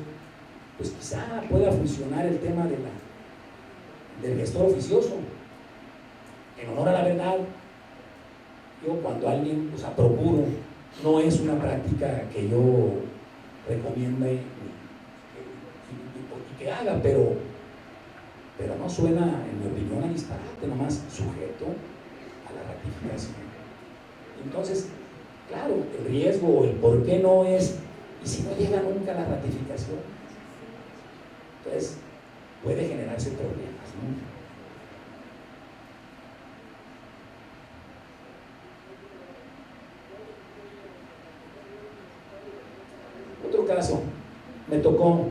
pues quizá pueda funcionar el tema del gestor oficioso. En honor a la verdad, yo cuando alguien, o sea, procuro, no es una práctica que yo recomiende y que haga, pero no suena, en mi opinión, a disparate, nomás sujeto a la ratificación. Entonces, claro, el riesgo, el por qué no es, y si no llega nunca la ratificación, entonces puede generarse problemas, ¿no? Otro caso, me tocó,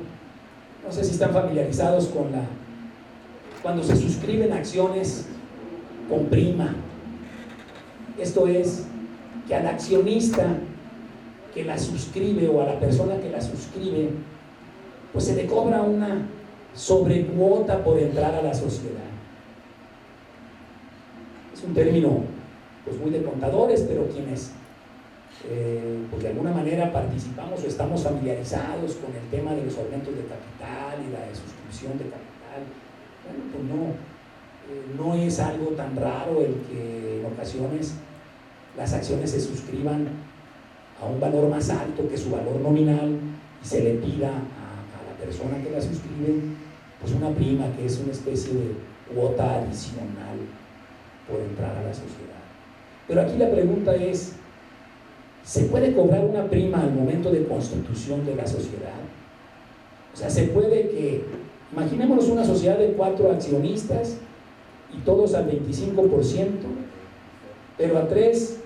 no sé si están familiarizados con cuando se suscriben acciones con prima. Esto es, que al accionista que la suscribe o a la persona que la suscribe, pues se le cobra una sobrecuota por entrar a la sociedad. Es un término pues muy de contadores, pero quienes pues de alguna manera participamos o estamos familiarizados con el tema de los aumentos de capital y la de suscripción de capital, bueno, pues no es algo tan raro el que en ocasiones las acciones se suscriban a un valor más alto que su valor nominal y se le pida a la persona que la suscribe pues una prima, que es una especie de cuota adicional por entrar a la sociedad. Pero aquí la pregunta es, ¿se puede cobrar una prima al momento de constitución de la sociedad? O sea, se puede que, imaginémonos una sociedad de 4 accionistas y todos al 25%, pero a 3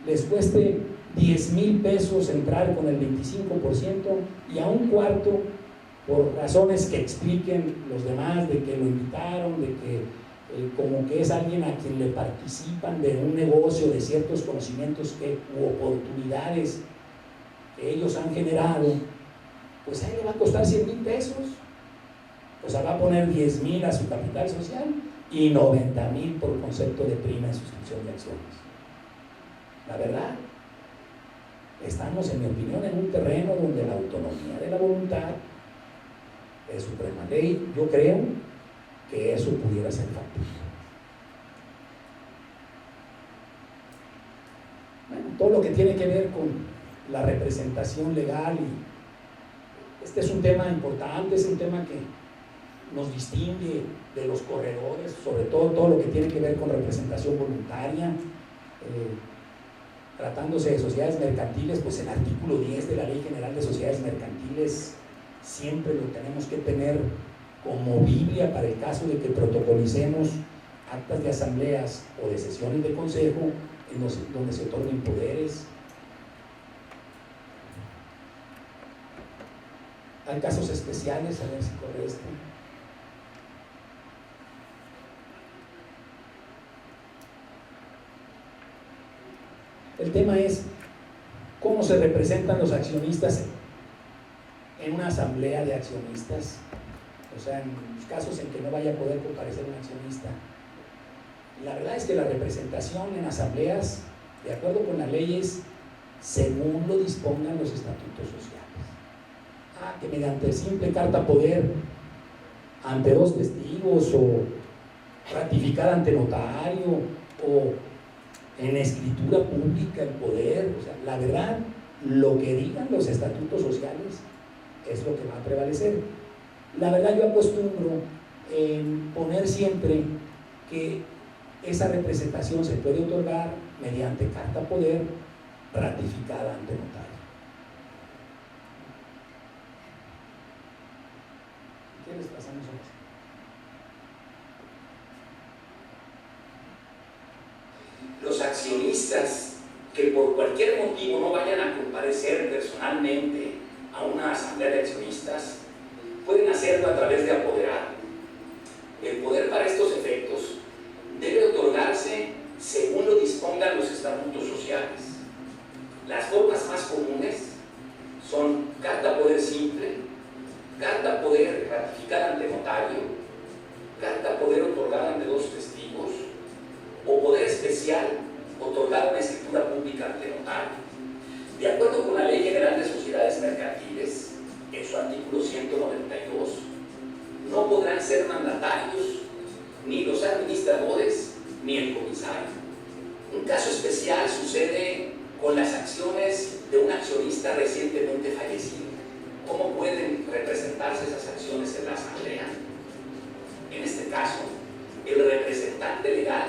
les cueste 10,000 pesos entrar con el 25% y a un cuarto, por razones que expliquen los demás, de que lo invitaron, de que como que es alguien a quien le participan de un negocio, de ciertos conocimientos u oportunidades que ellos han generado, pues a él le va a costar 100,000 pesos. O sea, va a poner 10,000 a su capital social y 90,000 por concepto de prima en suscripción de acciones. La verdad, estamos, en mi opinión, en un terreno donde la autonomía de la voluntad es suprema ley. Yo creo que eso pudiera ser factible. Bueno, todo lo que tiene que ver con la representación legal, y este es un tema importante, es un tema que nos distingue de los corredores, sobre todo lo que tiene que ver con representación voluntaria. Tratándose de sociedades mercantiles, pues el artículo 10 de la Ley General de Sociedades Mercantiles siempre lo tenemos que tener como Biblia para el caso de que protocolicemos actas de asambleas o de sesiones de consejo donde se otorguen poderes. Hay casos especiales, a ver si corre esto. El tema es cómo se representan los accionistas en una asamblea de accionistas, o sea, en los casos en que no vaya a poder comparecer un accionista. La verdad es que la representación en asambleas, de acuerdo con las leyes, según lo dispongan los estatutos sociales. Que mediante simple carta poder ante 2 testigos o ratificada ante notario o en escritura pública el poder, o sea, la verdad, lo que digan los estatutos sociales es lo que va a prevalecer. La verdad, yo acostumbro en poner siempre que esa representación se puede otorgar mediante carta poder ratificada ante notario. ¿Qué les pasamos a eso? Los accionistas que por cualquier motivo no vayan a comparecer personalmente a una asamblea de accionistas pueden hacerlo a través de apoderado. El poder para estos efectos debe otorgarse dispongan los estatutos sociales. Las formas más comunes son carta poder simple, carta poder ratificada ante notario, carta poder otorgada ante dos testigos o poder especial otorgado en escritura pública ante notario. De acuerdo con la Ley General de Sociedades Mercantiles, en su artículo 192, no podrán ser mandatarios ni los administradores ni el comisario. Un caso especial sucede con las acciones de un accionista recientemente fallecido. ¿Cómo pueden representarse esas acciones en la asamblea? En este caso, el representante legal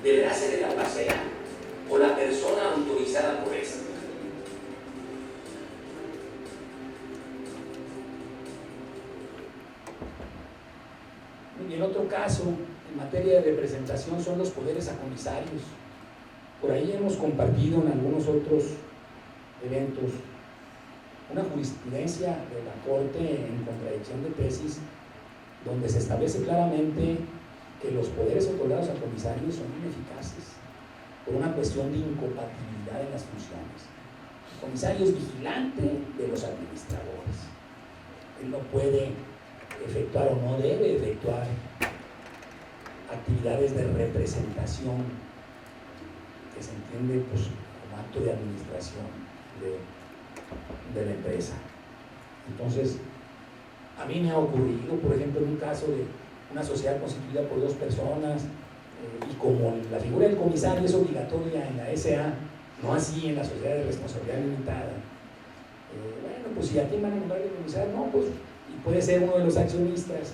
deberá ser el albacea o la persona autorizada por esta. Y en otro caso, en materia de representación, son los poderes acomisarios. Por ahí hemos compartido en algunos otros eventos una jurisprudencia de la Corte en contradicción de tesis, donde se establece claramente que los poderes otorgados a comisarios son ineficaces por una cuestión de incompatibilidad en las funciones. El comisario es vigilante de los administradores. Él no puede efectuar o no debe efectuar actividades de representación que se entiende pues, como acto de administración de la empresa. Entonces, a mí me ha ocurrido, por ejemplo, en un caso de una sociedad constituida por dos personas, y como la figura del comisario es obligatoria en la SA, no así en la sociedad de responsabilidad limitada, bueno, pues si a quién van a nombrar el comisario, no, pues, y puede ser uno de los accionistas,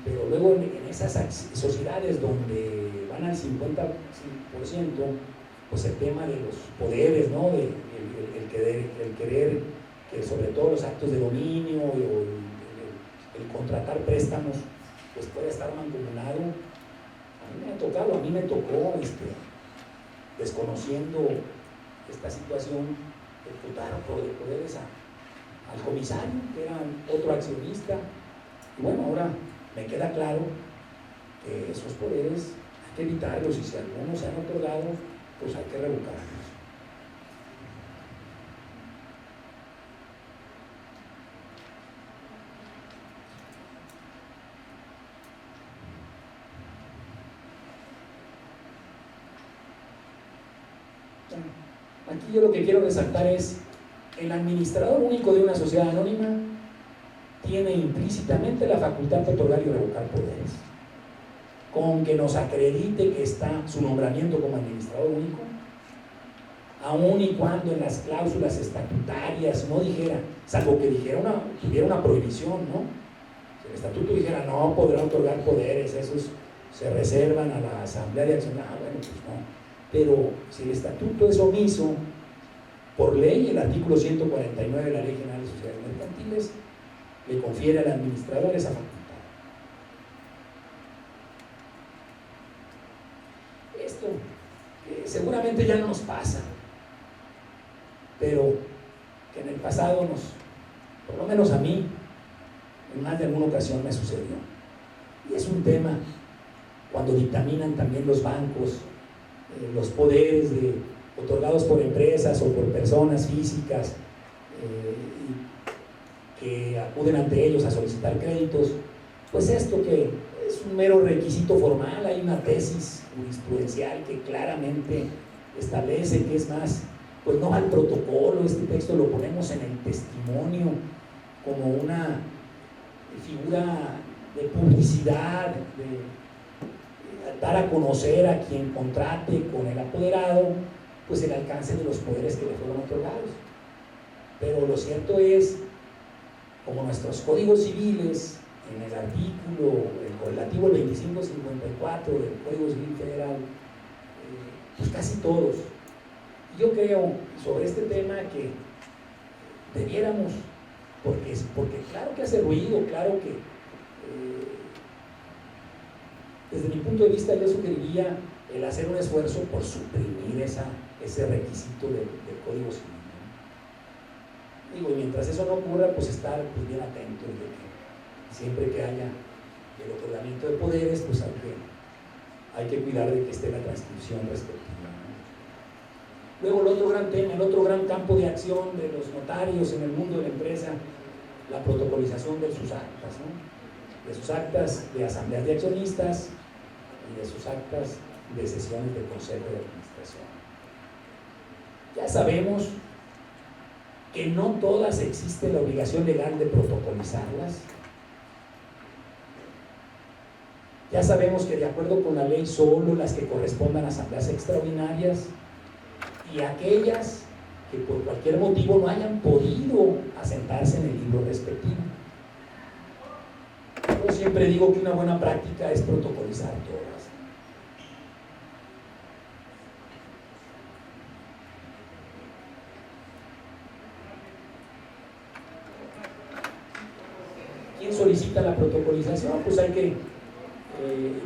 pero luego en esas sociedades donde van al 50%, pues el tema de los poderes, ¿no? El querer, que sobre todo los actos de dominio o el contratar préstamos, pues puede estar mancomunado. A mí me tocó, desconociendo esta situación, ejecutar poderes al comisario, que era otro accionista. Y bueno, ahora me queda claro que esos poderes hay que evitarlos, y si algunos se han otorgado, pues hay que revocarlos. Aquí yo lo que quiero resaltar es: el administrador único de una sociedad anónima tiene implícitamente la facultad de otorgar y revocar poderes. Con que nos acredite que está su nombramiento como administrador único, aun y cuando en las cláusulas estatutarias no dijera, salvo que tuviera una prohibición, ¿no? Si el estatuto dijera no podrá otorgar poderes, esos se reservan a la asamblea de accionarios, bueno, pues no. Pero si el estatuto es omiso, por ley, el artículo 149 de la Ley General de Sociedades Mercantiles le confiere al administrador esa facultad. Esto seguramente ya no nos pasa, pero que en el pasado por lo menos a mí, en más de alguna ocasión me sucedió. Y es un tema cuando dictaminan también los bancos los poderes otorgados por empresas o por personas físicas que acuden ante ellos a solicitar créditos, pues esto que es un mero requisito formal, hay una tesis jurisprudencial que claramente establece que es más, pues no va al protocolo, este texto lo ponemos en el testimonio como una figura de publicidad, de dar a conocer a quien contrate con el apoderado, pues el alcance de los poderes que le fueron otorgados. Pero lo cierto es, como nuestros códigos civiles, en el artículo, el correlativo 2554 del Código Civil Federal, pues casi todos. Yo creo sobre este tema que debiéramos, porque claro que hace ruido, claro que desde mi punto de vista yo sugeriría el hacer un esfuerzo por suprimir ese requisito del Código Civil, ¿no? Digo, y mientras eso no ocurra, pues estar bien atentos de que siempre que haya el otorgamiento de poderes, pues hay que cuidar de que esté la transcripción respectiva. Luego el otro gran tema, el otro gran campo de acción de los notarios en el mundo de la empresa, la protocolización de sus actas, ¿no? De sus actas de asambleas de accionistas y de sus actas de sesiones de consejo de administración. Ya sabemos que no todas existe la obligación legal de protocolizarlas. Ya sabemos que de acuerdo con la ley solo las que correspondan a asambleas extraordinarias y aquellas que por cualquier motivo no hayan podido asentarse en el libro respectivo. Yo siempre digo que una buena práctica es protocolizar todas. ¿Quién solicita la protocolización? Pues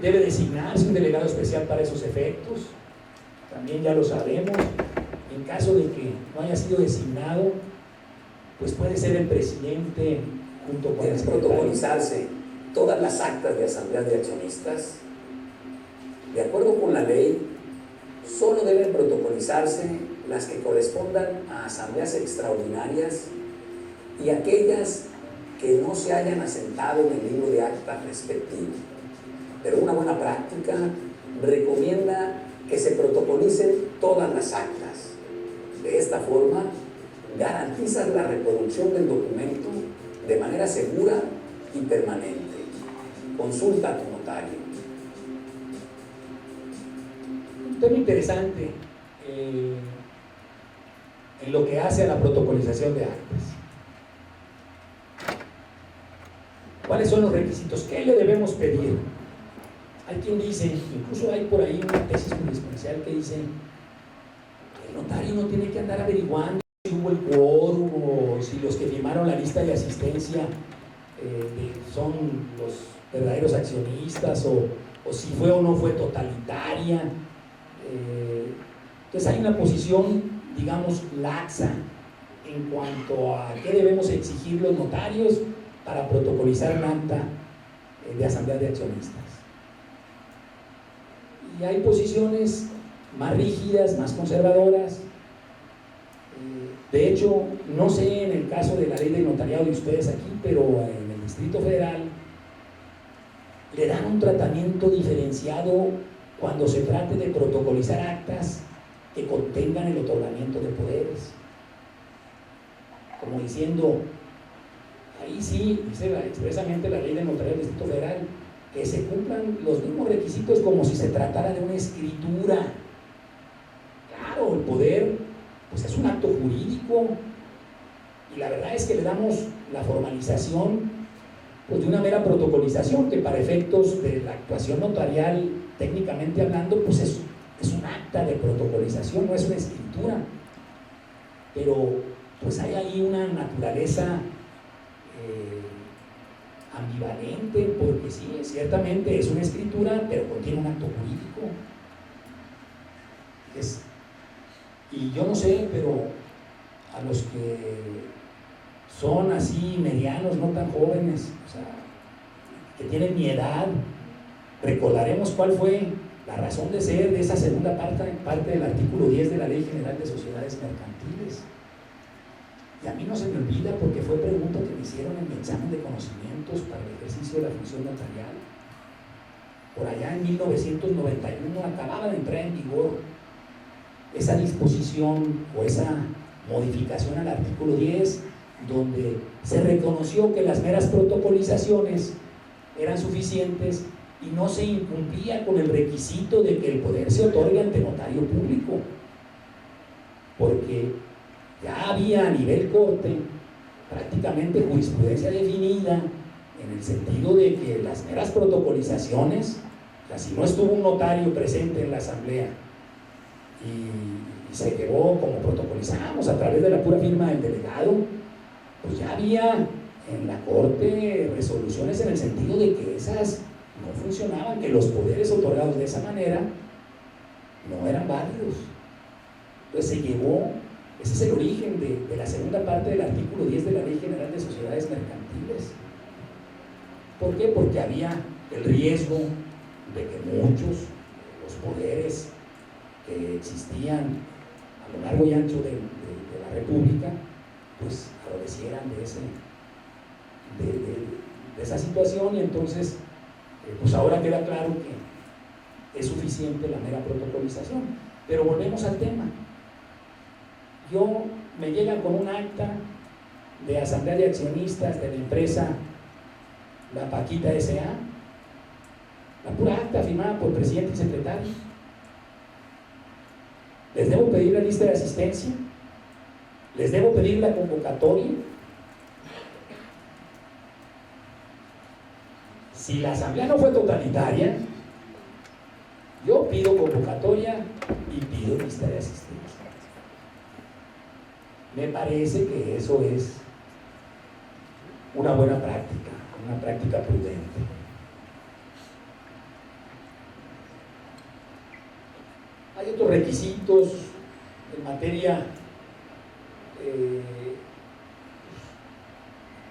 debe designarse un delegado especial para esos efectos. También ya lo sabemos. En caso de que no haya sido designado, pues puede ser el presidente junto con el secretario. Protocolizarse todas las actas de asambleas de accionistas. De acuerdo con la ley, solo deben protocolizarse las que correspondan a asambleas extraordinarias y aquellas que no se hayan asentado en el libro de actas respectivo. Pero una buena práctica recomienda que se protocolicen todas las actas. De esta forma, garantizas la reproducción del documento de manera segura y permanente. Consulta a tu notario. Un tema interesante en lo que hace a la protocolización de actas. ¿Cuáles son los requisitos? ¿Qué le debemos pedir? Hay quien dice, incluso hay por ahí una tesis jurisprudencial que dice, el notario no tiene que andar averiguando si hubo el quórum o si los que firmaron la lista de asistencia son los verdaderos accionistas o si fue o no fue totalitaria. Entonces hay una posición, digamos, laxa en cuanto a qué debemos exigir los notarios para protocolizar un acta de asamblea de accionistas. Y hay posiciones más rígidas, más conservadoras. De hecho, no sé en el caso de la ley del notariado de ustedes aquí, pero en el Distrito Federal le dan un tratamiento diferenciado cuando se trate de protocolizar actas que contengan el otorgamiento de poderes. Como diciendo, ahí sí, dice expresamente la ley del notariado del Distrito Federal, que se cumplan los mismos requisitos como si se tratara de una escritura. Claro, el poder pues es un acto jurídico y la verdad es que le damos la formalización pues, de una mera protocolización que para efectos de la actuación notarial, técnicamente hablando, pues es un acta de protocolización, no es una escritura. Pero pues hay ahí una naturaleza ambivalente, porque sí, ciertamente es una escritura, pero contiene un acto jurídico. Y yo no sé, pero a los que son así medianos, no tan jóvenes, o sea, que tienen mi edad, recordaremos cuál fue la razón de ser de esa segunda parte del artículo 10 de la Ley General de Sociedades Mercantiles. Y a mí no se me olvida porque fue pregunta que me hicieron en mi examen de conocimientos para el ejercicio de la función notarial. Por allá en 1991 acababa de entrar en vigor esa disposición o esa modificación al artículo 10, donde se reconoció que las meras protocolizaciones eran suficientes y no se incumplía con el requisito de que el poder se otorgue ante notario público, porque ya había a nivel corte prácticamente jurisprudencia definida en el sentido de que las meras protocolizaciones, o sea, si no estuvo un notario presente en la asamblea y se llevó como protocolizamos a través de la pura firma del delegado, pues ya había en la corte resoluciones en el sentido de que esas no funcionaban, que los poderes otorgados de esa manera no eran válidos. Entonces se llevó, ese es el origen de la segunda parte del artículo 10 de la Ley General de Sociedades Mercantiles. ¿Por qué? Porque había el riesgo de que muchos de los poderes que existían a lo largo y ancho de la República, pues adolescieran de esa situación, y entonces pues ahora queda claro que es suficiente la mera protocolización. Pero volvemos al tema. Me llegan con un acta de asamblea de accionistas de la empresa La Paquita S.A., la pura acta firmada por presidente y secretario. ¿Les debo pedir la lista de asistencia? ¿Les debo pedir la convocatoria? Si la asamblea no fue totalitaria, yo pido convocatoria y pido lista de asistencia. Me parece que eso es una buena práctica, una práctica prudente. Hay otros requisitos en materia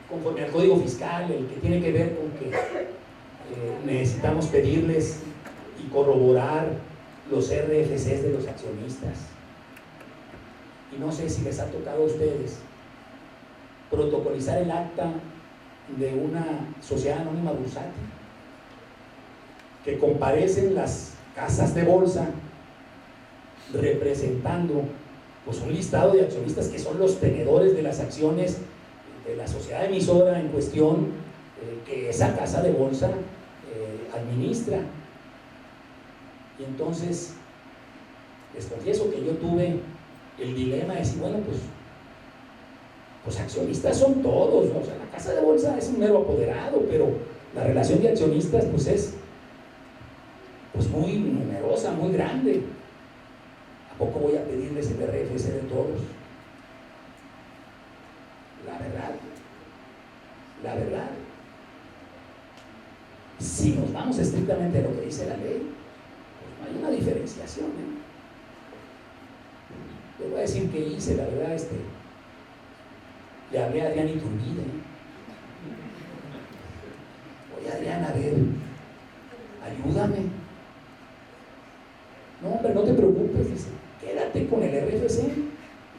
conforme al Código Fiscal, el que tiene que ver con que necesitamos pedirles y corroborar los RFCs de los accionistas. Y no sé si les ha tocado a ustedes protocolizar el acta de una sociedad anónima bursátil, que comparecen las casas de bolsa representando pues un listado de accionistas que son los tenedores de las acciones de la sociedad emisora en cuestión, que esa casa de bolsa administra. Y entonces les confieso que yo tuve el dilema de decir, bueno, pues accionistas son todos, ¿no? O sea, la casa de bolsa es un mero apoderado, pero la relación de accionistas pues es pues muy numerosa, muy grande. ¿A poco voy a pedirles el RFC de todos? La verdad, si nos vamos estrictamente a lo que dice la ley, pues no hay una diferenciación, ¿eh? Le voy a decir que hice, la verdad, le hablé a Adrián Iturbide. Oye, Adrián, a ver, ayúdame. No, hombre, no te preocupes, dice, quédate con el RFC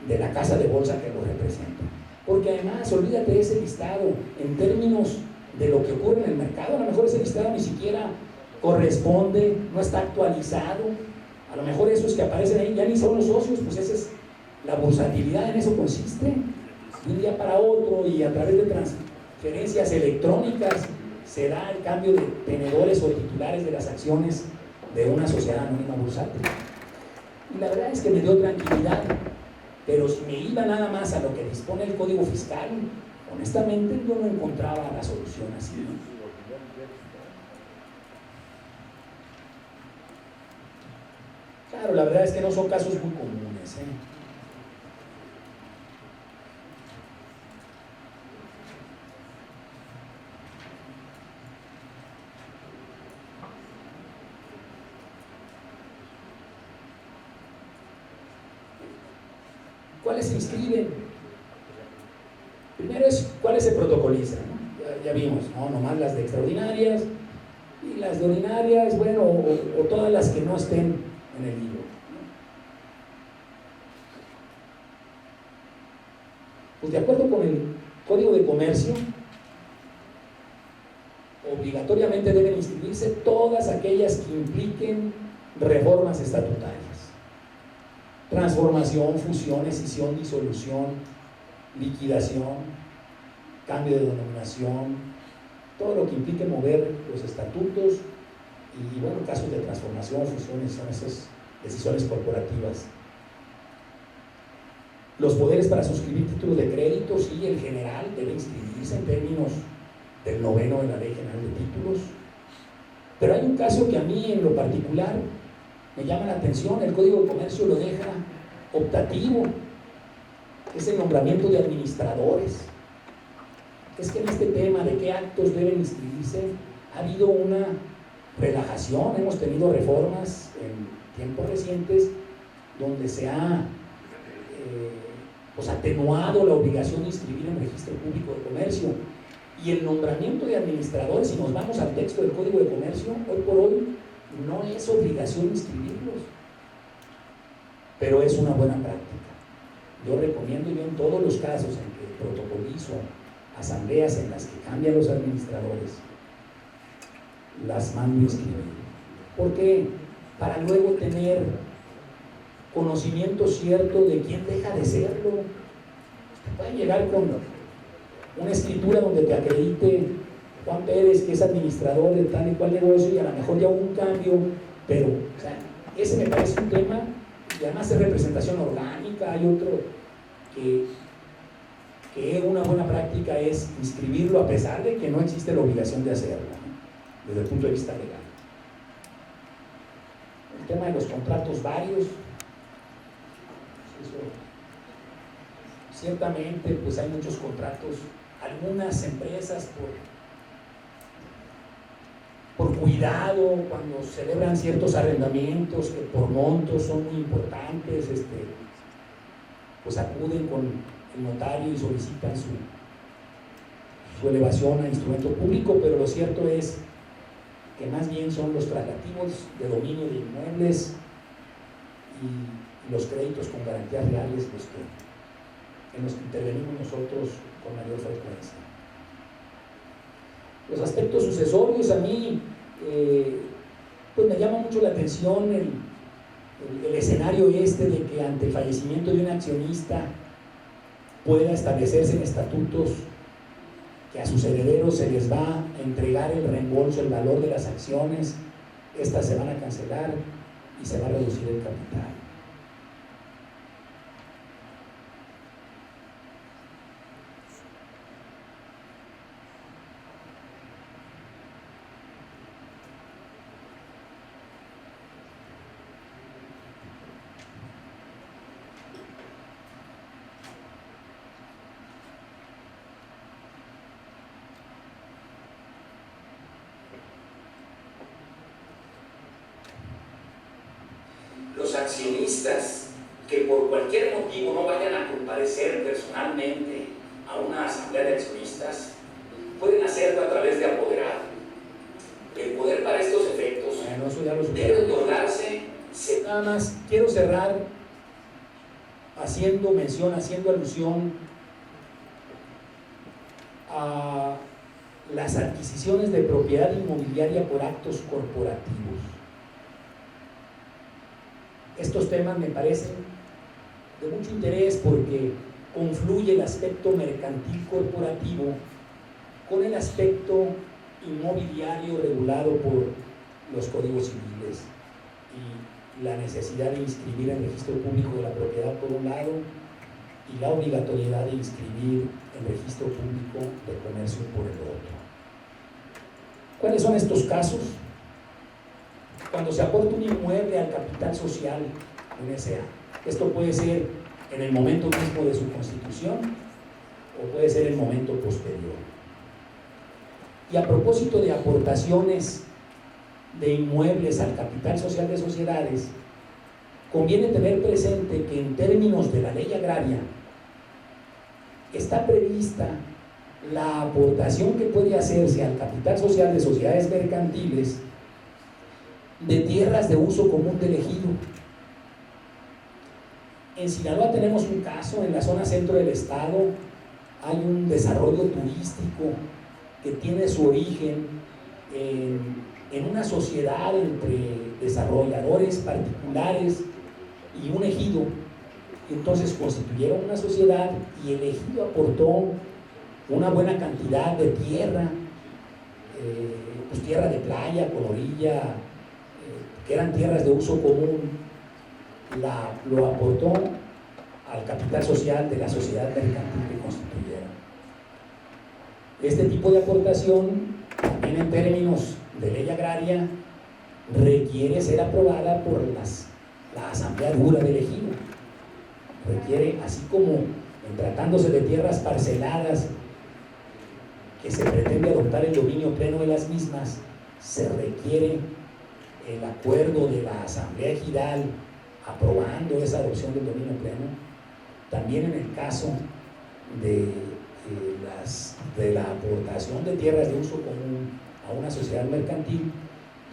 de la casa de bolsa que lo representa. Porque además, olvídate de ese listado en términos de lo que ocurre en el mercado. A lo mejor ese listado ni siquiera corresponde, no está actualizado. A lo mejor esos que aparecen ahí ya ni son los socios, pues esa es la bursatilidad, en eso consiste. De un día para otro y a través de transferencias electrónicas se da el cambio de tenedores o titulares de las acciones de una sociedad anónima bursátil. Y la verdad es que me dio tranquilidad, pero si me iba nada más a lo que dispone el Código Fiscal, honestamente yo no encontraba la solución así. Claro, la verdad es que no son casos muy comunes, ¿eh? ¿Cuáles se inscriben? Primero es cuáles se protocolizan, ¿no? Ya vimos, ¿no? Nomás las de extraordinarias y las de ordinarias, bueno, o todas las que no estén en el libro, ¿no? Pues de acuerdo con el Código de Comercio, obligatoriamente deben inscribirse todas aquellas que impliquen reformas estatutarias. Transformación, fusión, escisión, disolución, liquidación, cambio de denominación, todo lo que implique mover los estatutos y, bueno, casos de transformación, fusiones, son esas decisiones corporativas. Los poderes para suscribir títulos de crédito, sí, el general debe inscribirse en términos del 9º de la Ley General de Títulos. Pero hay un caso que a mí en lo particular me llama la atención, el Código de Comercio lo deja optativo, es el nombramiento de administradores. Es que en este tema de qué actos deben inscribirse ha habido una relajación, hemos tenido reformas en tiempos recientes donde se ha pues atenuado la obligación de inscribir en registro público de comercio, y el nombramiento de administradores, si nos vamos al texto del Código de Comercio, hoy por hoy no es obligación inscribirlos, pero es una buena práctica. Yo recomiendo, yo en todos los casos en que protocolizo asambleas en las que cambian los administradores, las mando a inscribir. ¿Por qué? Para luego tener conocimiento cierto de quién deja de serlo. Pueden llegar con una escritura donde te acredite Juan Pérez, que es administrador de tal y cual negocio, y a lo mejor ya hubo un cambio, pero o sea, ese me parece un tema, y además es representación orgánica. Hay otro que una buena práctica es inscribirlo a pesar de que no existe la obligación de hacerlo, ¿no? Desde el punto de vista legal. El tema de los contratos varios, eso, ciertamente pues hay muchos contratos, algunas empresas por cuidado, cuando celebran ciertos arrendamientos que por montos son muy importantes, pues acuden con el notario y solicitan su elevación a instrumento público, pero lo cierto es que más bien son los tratativos de dominio de inmuebles y los créditos con garantías reales en los que intervenimos nosotros con mayor frecuencia. Los aspectos sucesorios, a mí pues me llama mucho la atención el escenario de que ante el fallecimiento de un accionista pueda establecerse en estatutos que a sus herederos se les va a entregar el reembolso, el valor de las acciones, estas se van a cancelar y se va a reducir el capital. Los accionistas que por cualquier motivo no vayan a comparecer personalmente a una asamblea de accionistas pueden hacerlo a través de apoderado. El poder para estos efectos debe otorgarse. Nada más quiero cerrar haciendo mención, haciendo alusión a las adquisiciones de propiedad inmobiliaria por actos corporativos. Estos temas me parecen de mucho interés porque confluye el aspecto mercantil corporativo con el aspecto inmobiliario regulado por los códigos civiles y la necesidad de inscribir en registro público de la propiedad por un lado y la obligatoriedad de inscribir en registro público de comercio por el otro. ¿Cuáles son estos casos? Cuando se aporta un inmueble al capital social de un SA. Esto puede ser en el momento mismo de su constitución o puede ser en el momento posterior. Y a propósito de aportaciones de inmuebles al capital social de sociedades, conviene tener presente que en términos de la ley agraria está prevista la aportación que puede hacerse al capital social de sociedades mercantiles de tierras de uso común del ejido. En Sinaloa tenemos un caso, en la zona centro del estado hay un desarrollo turístico que tiene su origen en una sociedad entre desarrolladores particulares y un ejido. Y entonces constituyeron una sociedad y el ejido aportó una buena cantidad de tierra, pues tierra de playa, con orilla, que eran tierras de uso común, lo aportó al capital social de la sociedad mercantil que constituyeron. Este tipo de aportación, también en términos de ley agraria, requiere ser aprobada por la asamblea dura del ejido. Requiere, así como en tratándose de tierras parceladas que se pretende adoptar el dominio pleno de las mismas, se requiere el acuerdo de la asamblea ejidal aprobando esa adopción del dominio pleno. También en el caso de la aportación de tierras de uso común a una sociedad mercantil,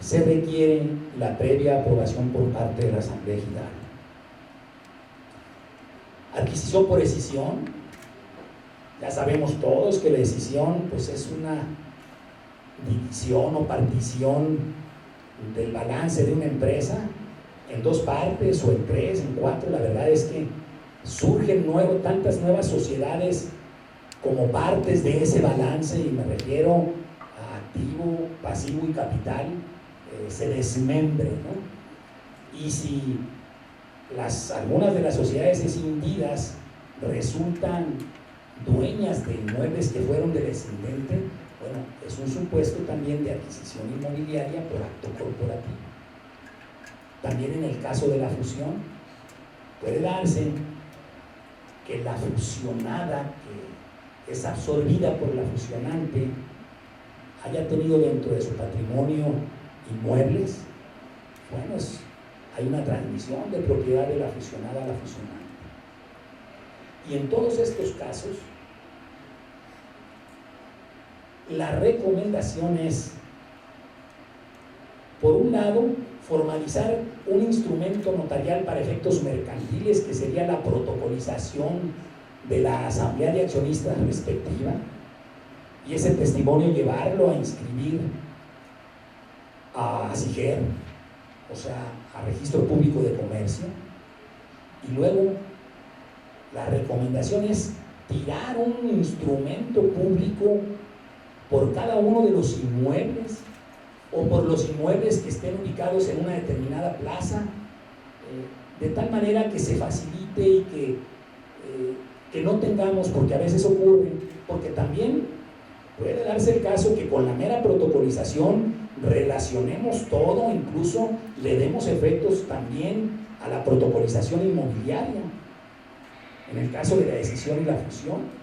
se requiere la previa aprobación por parte de la asamblea ejidal. adquisición por escisión. Ya sabemos todos que la escisión pues, es una división o partición del balance de una empresa en dos partes o en tres, en cuatro. La verdad es que surgen tantas nuevas sociedades como partes de ese balance, y me refiero a activo, pasivo y capital, se desmembre, ¿no? Y si algunas de las sociedades escindidas resultan dueñas de inmuebles que fueron del escindente, bueno, es un supuesto también de adquisición inmobiliaria por acto corporativo. También en el caso de la fusión, puede darse que la fusionada, que es absorbida por la fusionante, haya tenido dentro de su patrimonio inmuebles. Bueno, hay una transmisión de propiedad de la fusionada a la fusionante. Y en todos estos casos, la recomendación es, por un lado, formalizar un instrumento notarial para efectos mercantiles, que sería la protocolización de la asamblea de accionistas respectiva, y ese testimonio llevarlo a inscribir a SIGER, o sea, a Registro Público de Comercio. Y luego la recomendación es tirar un instrumento público por cada uno de los inmuebles, o por los inmuebles que estén ubicados en una determinada plaza, de tal manera que se facilite y que no tengamos, porque a veces ocurre, porque también puede darse el caso que con la mera protocolización relacionemos todo, incluso le demos efectos también a la protocolización inmobiliaria, en el caso de la decisión y la fusión.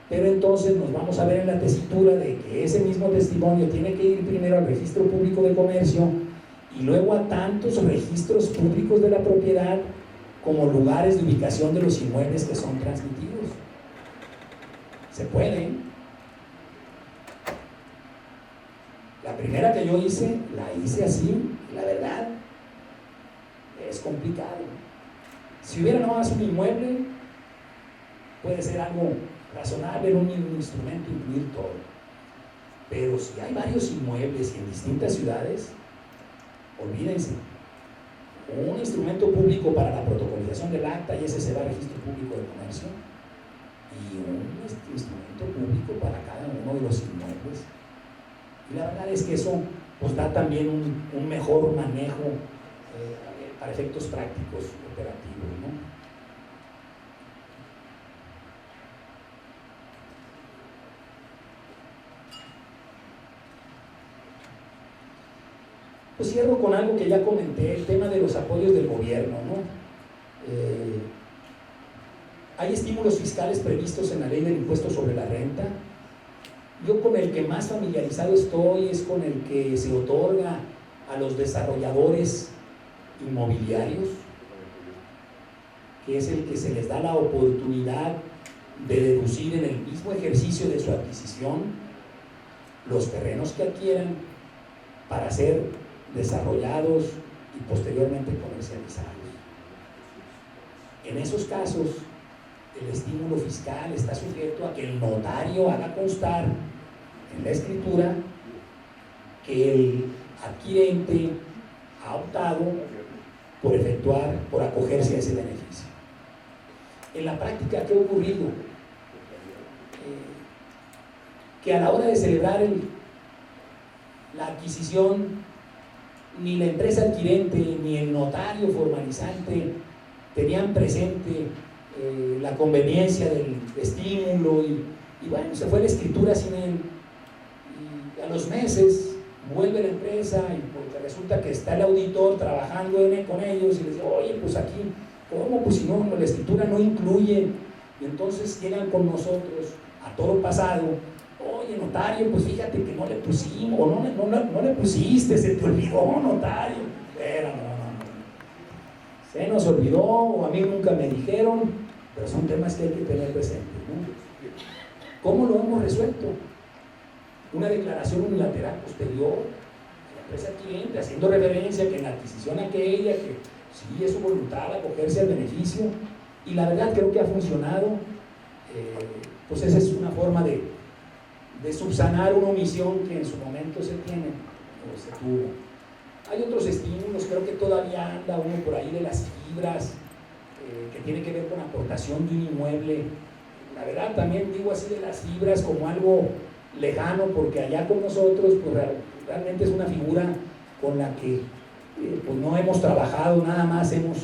Pero entonces nos vamos a ver en la tesitura de que ese mismo testimonio tiene que ir primero al Registro Público de Comercio y luego a tantos registros públicos de la propiedad como lugares de ubicación de los inmuebles que son transmitidos. Se puede. La primera que yo hice, la hice así, la verdad, es complicado. Si hubiera nomás un inmueble, puede ser algo razonable en un instrumento incluir todo. Pero si hay varios inmuebles en distintas ciudades, olvídense. Un instrumento público para la protocolización del acta, y ese se va al Registro Público de Comercio, y un instrumento público para cada uno de los inmuebles. Y la verdad es que eso pues da también un mejor manejo para efectos prácticos operativos, ¿no? Pues cierro con algo que ya comenté, el tema de los apoyos del gobierno, ¿no? Hay estímulos fiscales previstos en la ley del impuesto sobre la renta. Yo con el que más familiarizado estoy es con el que se otorga a los desarrolladores inmobiliarios, que es el que se les da la oportunidad de deducir en el mismo ejercicio de su adquisición los terrenos que adquieran para ser desarrollados y posteriormente comercializados. En esos casos, el estímulo fiscal está sujeto a que el notario haga constar en la escritura que el adquirente ha optado por acogerse a ese beneficio. En la práctica, ¿qué ha ocurrido? Que a la hora de celebrar la adquisición, ni la empresa adquirente ni el notario formalizante tenían presente la conveniencia del estímulo y bueno, se fue la escritura sin él, y a los meses vuelve la empresa y porque resulta que está el auditor trabajando con ellos y les dice, oye, pues aquí, ¿cómo? Pues si no, la escritura no incluye, y entonces llegan con nosotros a toro pasado, oye, notario, pues fíjate que no le pusimos, o no le pusiste, se te olvidó, notario. Pero no. Se nos olvidó, o a mí nunca me dijeron, pero son temas que hay que tener presentes, ¿no? ¿Cómo lo hemos resuelto? Una declaración unilateral posterior, la empresa adquirente, haciendo referencia que en la adquisición aquella, que sí es su voluntad acogerse al beneficio, Y la verdad creo que ha funcionado. Pues esa es una forma de subsanar una omisión que en su momento se tiene o se tuvo. Hay otros estímulos, creo que todavía anda uno por ahí de las fibras, que tiene que ver con aportación de un inmueble. La verdad también digo así de las fibras como algo lejano, porque allá con nosotros pues realmente es una figura con la que pues no hemos trabajado, nada más hemos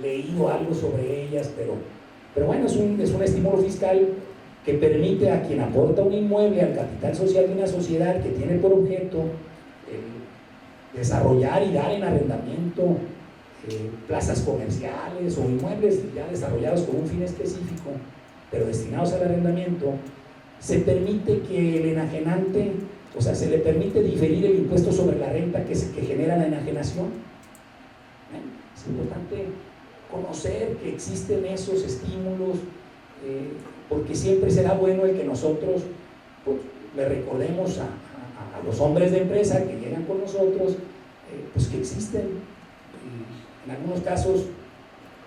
leído algo sobre ellas, pero bueno, es un estímulo fiscal que permite a quien aporta un inmueble al capital social de una sociedad que tiene por objeto desarrollar y dar en arrendamiento plazas comerciales o inmuebles ya desarrollados con un fin específico, pero destinados al arrendamiento. Se permite que el enajenante, o sea, se le permite diferir el impuesto sobre la renta que genera la enajenación. Es importante conocer que existen esos estímulos, porque siempre será bueno el que nosotros pues, le recordemos a los hombres de empresa que llegan con nosotros, pues que existen. En algunos casos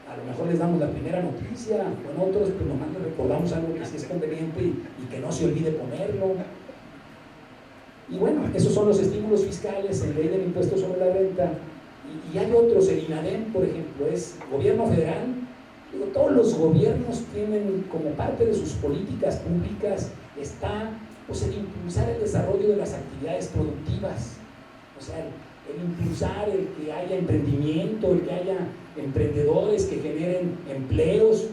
a lo mejor les damos la primera noticia, o en otros pues nomás les recordamos algo que sí es conveniente y que no se olvide ponerlo. Y bueno, esos son los estímulos fiscales en ley del impuesto sobre la renta. Y hay otros, el INADEM, por ejemplo, es gobierno federal. Digo, todos los gobiernos tienen como parte de sus políticas públicas está pues, el impulsar el desarrollo de las actividades productivas, o sea, el impulsar el que haya emprendimiento, el que haya emprendedores que generen empleos,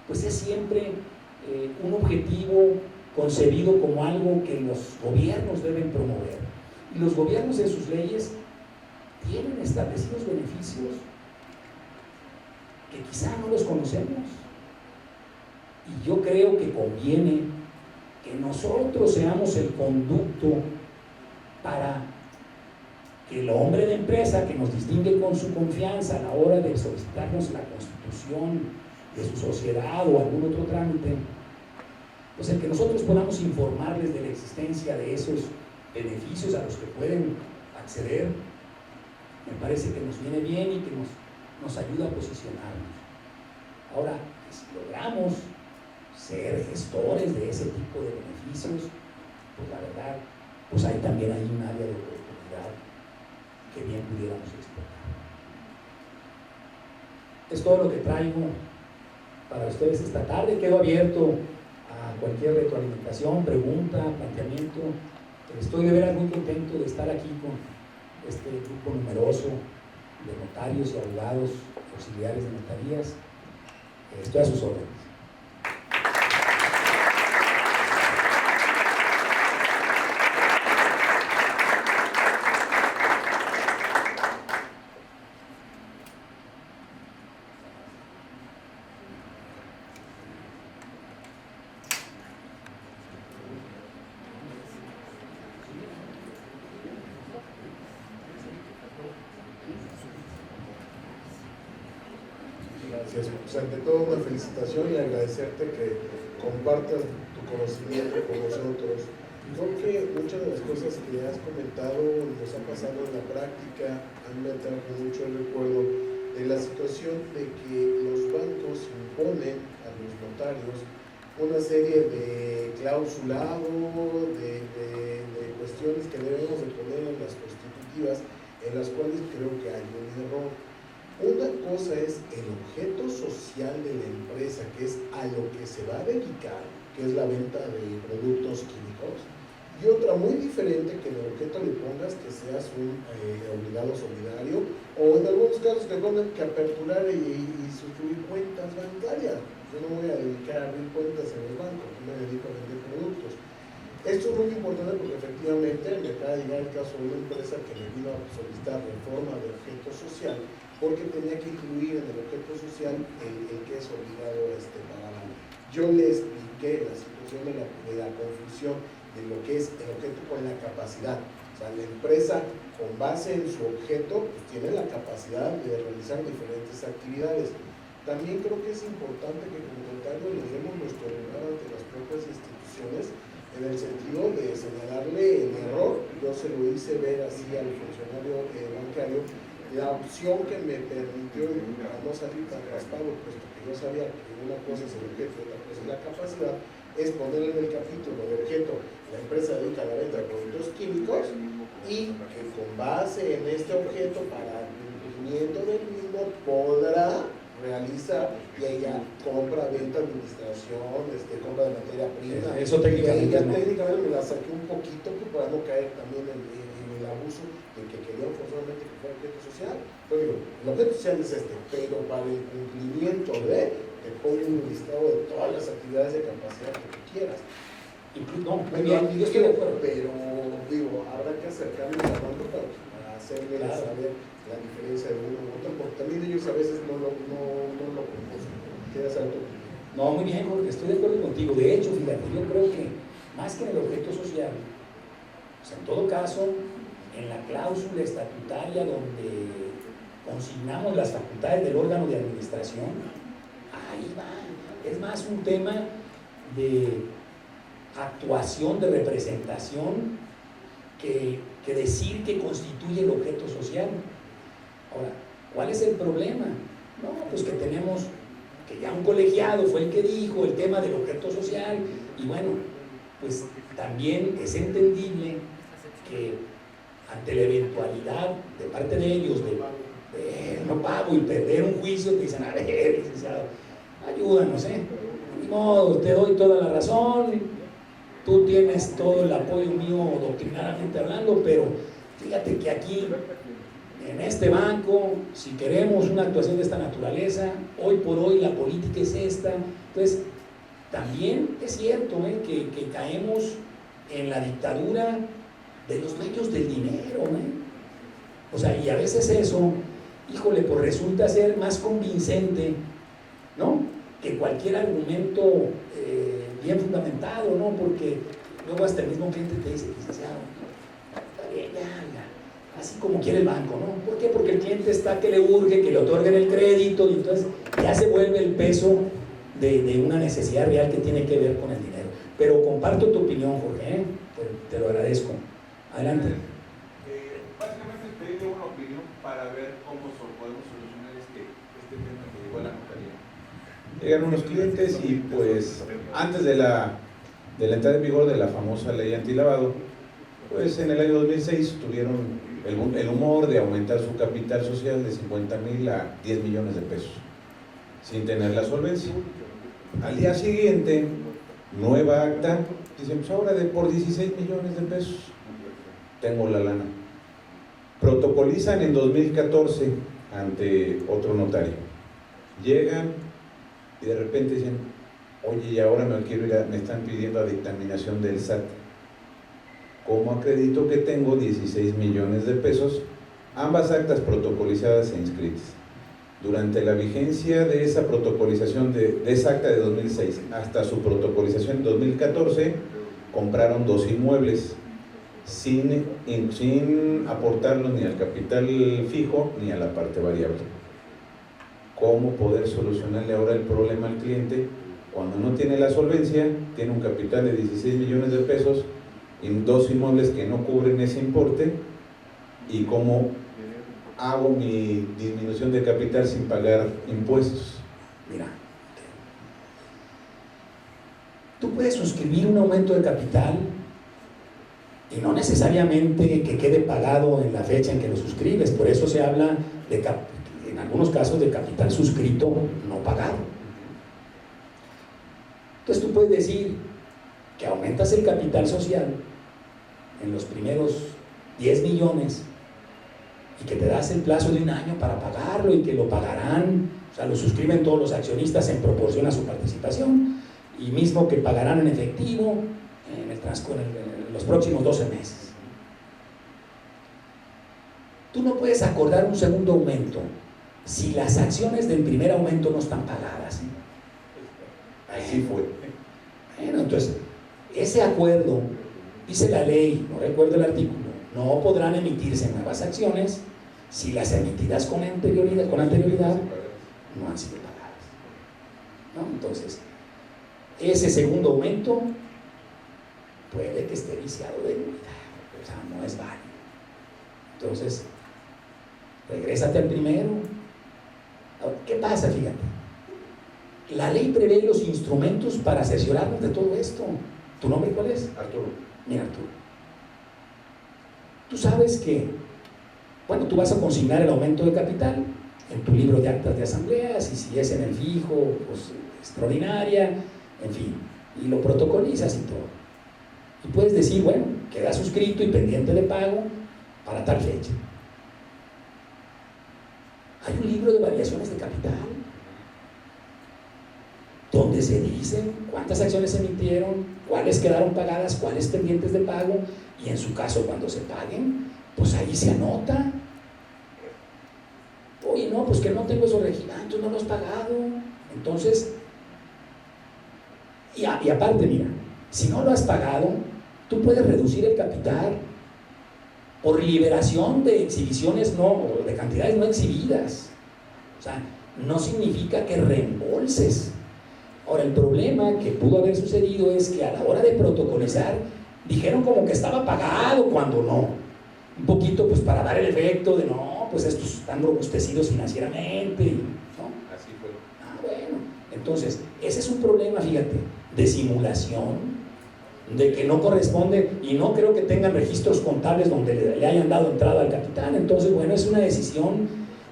pues es siempre un objetivo concebido como algo que los gobiernos deben promover. Y los gobiernos en sus leyes tienen establecidos beneficios que quizá no los conocemos. Y yo creo que conviene que nosotros seamos el conducto para que el hombre de empresa que nos distingue con su confianza a la hora de solicitarnos la constitución de su sociedad o algún otro trámite, pues el que nosotros podamos informarles de la existencia de esos beneficios a los que pueden acceder, me parece que nos viene bien y que nos ayuda a posicionarnos. Ahora, si logramos ser gestores de ese tipo de beneficios, pues la verdad, pues ahí también hay un área de oportunidad que bien pudiéramos explotar. Es todo lo que traigo para ustedes esta tarde. Quedo abierto a cualquier retroalimentación, pregunta, planteamiento. Estoy de veras muy contento de estar aquí con este grupo numeroso de notarios y abogados auxiliares de notarías. Estoy a sus órdenes. Gracias. Pues ante todo una felicitación y agradecerte que compartas tu conocimiento con nosotros. Creo que muchas de las cosas que has comentado nos han pasado en la práctica. A mí me trajo mucho el recuerdo de la situación de que los bancos imponen a los notarios una serie de clausulado, de cuestiones que debemos de poner en las constitutivas, en las cuales creo que hay un error. Una cosa es el objeto social de la empresa, que es a lo que se va a dedicar, que es la venta de productos químicos, y otra muy diferente que en el objeto le pongas que seas un obligado solidario, o en algunos casos que pongan que aperturar y suscribir cuentas bancarias. Yo no voy a dedicar a abrir cuentas en el banco, yo me dedico a vender productos. Esto es muy importante porque efectivamente me acaba de llegar el caso de una empresa que me vino a solicitar reforma de objeto social porque tenía que incluir en el objeto social el que es obligado para la ley. Yo le expliqué la situación de la confusión de lo que es el objeto con la capacidad. O sea, la empresa con base en su objeto pues, tiene la capacidad de realizar diferentes actividades. También creo que es importante que como notario le demos nuestro lugar ante las propias instituciones en el sentido de señalarle el error. Yo se lo hice ver así al funcionario bancario la opción que me permitió para no salir tan raspado, puesto que yo sabía que una cosa es el objeto y otra cosa es la capacidad, es poner en el capítulo de objeto: la empresa dedica a la venta de productos químicos y que con base en este objeto, para el cumplimiento del mismo, podrá realizar, y ella compra, venta, administración, compra de materia prima. Eso técnicamente. Y ahí ya técnicamente me la saqué un poquito para no caer también en el abuso de que querían forzosamente que fuera objeto social. Pero digo, el objeto social es pero para el cumplimiento te pongo un listado de todas las actividades de capacidad que tú quieras. No, muy bien, yo estoy de acuerdo. Pero digo, habrá que acercarnos a banco para hacerle saber la diferencia de uno u otro, porque también ellos a veces no lo conocen. ¿Quieres saber tu opinión? No, muy bien, Jorge, estoy de acuerdo contigo. De hecho, fíjate, yo creo que más que en el objeto social, o sea, en todo caso, en la cláusula estatutaria donde consignamos las facultades del órgano de administración, ahí va. Es más un tema de actuación, de representación, que decir que constituye el objeto social. Ahora, ¿cuál es el problema? No, pues que tenemos que ya un colegiado fue el que dijo el tema del objeto social, y bueno, pues también es entendible que ante la eventualidad de parte de ellos de no pago y perder un juicio, te dicen: a ver, licenciado, ayúdanos, ni modo, te doy toda la razón, tú tienes todo el apoyo mío doctrinariamente hablando, pero fíjate que aquí, en este banco, si queremos una actuación de esta naturaleza, hoy por hoy la política es esta. Entonces, también es cierto que caemos en la dictadura de los dueños del dinero, o sea, y a veces eso, híjole, pues resulta ser más convincente, ¿no?, que cualquier argumento bien fundamentado, ¿no? Porque luego hasta el mismo cliente te dice: licenciado, está bien, ya, así como quiere el banco, ¿no? ¿Por qué? Porque el cliente está que le urge, que le otorguen el crédito, y entonces ya se vuelve el peso de una necesidad real que tiene que ver con el dinero. Pero comparto tu opinión, Jorge, te lo agradezco. Adelante. Básicamente pedirle una opinión para ver cómo podemos solucionar este tema que llegó a la notaría. Llegan unos clientes y pues antes de la entrada en vigor de la famosa ley antilavado, pues en el año 2006 tuvieron el humor de aumentar su capital social de 50,000 a 10 millones de pesos, sin tener la solvencia. Al día siguiente, nueva acta, dicen: pues ahora por 16 millones de pesos tengo la lana. Protocolizan en 2014 ante otro notario. Llegan y de repente dicen: oye, y ahora me están pidiendo la dictaminación del SAT. ¿Cómo acredito que tengo 16 millones de pesos? Ambas actas protocolizadas e inscritas. Durante la vigencia de esa protocolización, de esa acta de 2006 hasta su protocolización en 2014, compraron 2 inmuebles sin aportarlos ni al capital fijo ni a la parte variable. ¿Cómo poder solucionarle ahora el problema al cliente cuando no tiene la solvencia, tiene un capital de 16 millones de pesos y 2 inmuebles que no cubren ese importe? ¿Y cómo hago mi disminución de capital sin pagar impuestos? Mira, tú puedes suscribir un aumento de capital y no necesariamente que quede pagado en la fecha en que lo suscribes. Por eso se habla en algunos casos de capital suscrito no pagado. Entonces tú puedes decir que aumentas el capital social en los primeros 10 millones y que te das el plazo de 1 año para pagarlo, y que lo pagarán, o sea, lo suscriben todos los accionistas en proporción a su participación, y mismo que pagarán en efectivo en los próximos 12 meses. Tú no puedes acordar un segundo aumento si las acciones del primer aumento no están pagadas. Así fue. Bueno, entonces, ese acuerdo, dice la ley, no recuerdo el artículo, no podrán emitirse nuevas acciones si las emitidas con anterioridad no han sido pagadas, ¿no? Entonces, ese segundo aumento puede que esté viciado de nulidad, o sea, no es válido. Entonces, Regrésate al primero. Ahora, ¿qué pasa? Fíjate. La ley prevé los instrumentos para cerciorarnos de todo esto. ¿Tu nombre cuál es? Arturo. Mira, Arturo. Tú sabes que, bueno, tú vas a consignar el aumento de capital en tu libro de actas de asambleas, y si es en el fijo, pues extraordinaria, en fin, y lo protocolizas y todo. Y puedes decir, bueno, queda suscrito y pendiente de pago para tal fecha. Hay un libro de variaciones de capital donde se dicen cuántas acciones se emitieron, cuáles quedaron pagadas, cuáles pendientes de pago, y en su caso cuando se paguen, pues ahí se anota. Oye, no, pues que no tengo esos registros, no los has pagado. Entonces, y aparte, mira, si no lo has pagado, tú puedes reducir el capital por liberación de exhibiciones de cantidades no exhibidas. O sea, no significa que reembolses. Ahora, el problema que pudo haber sucedido es que a la hora de protocolizar dijeron como que estaba pagado cuando no. Un poquito pues para dar el efecto de no, pues estos están robustecidos financieramente, ¿no? Así fue. Bueno, entonces, ese es un problema, fíjate, de simulación, de que no corresponde, y no creo que tengan registros contables donde le hayan dado entrada al capital. Entonces, bueno, es una decisión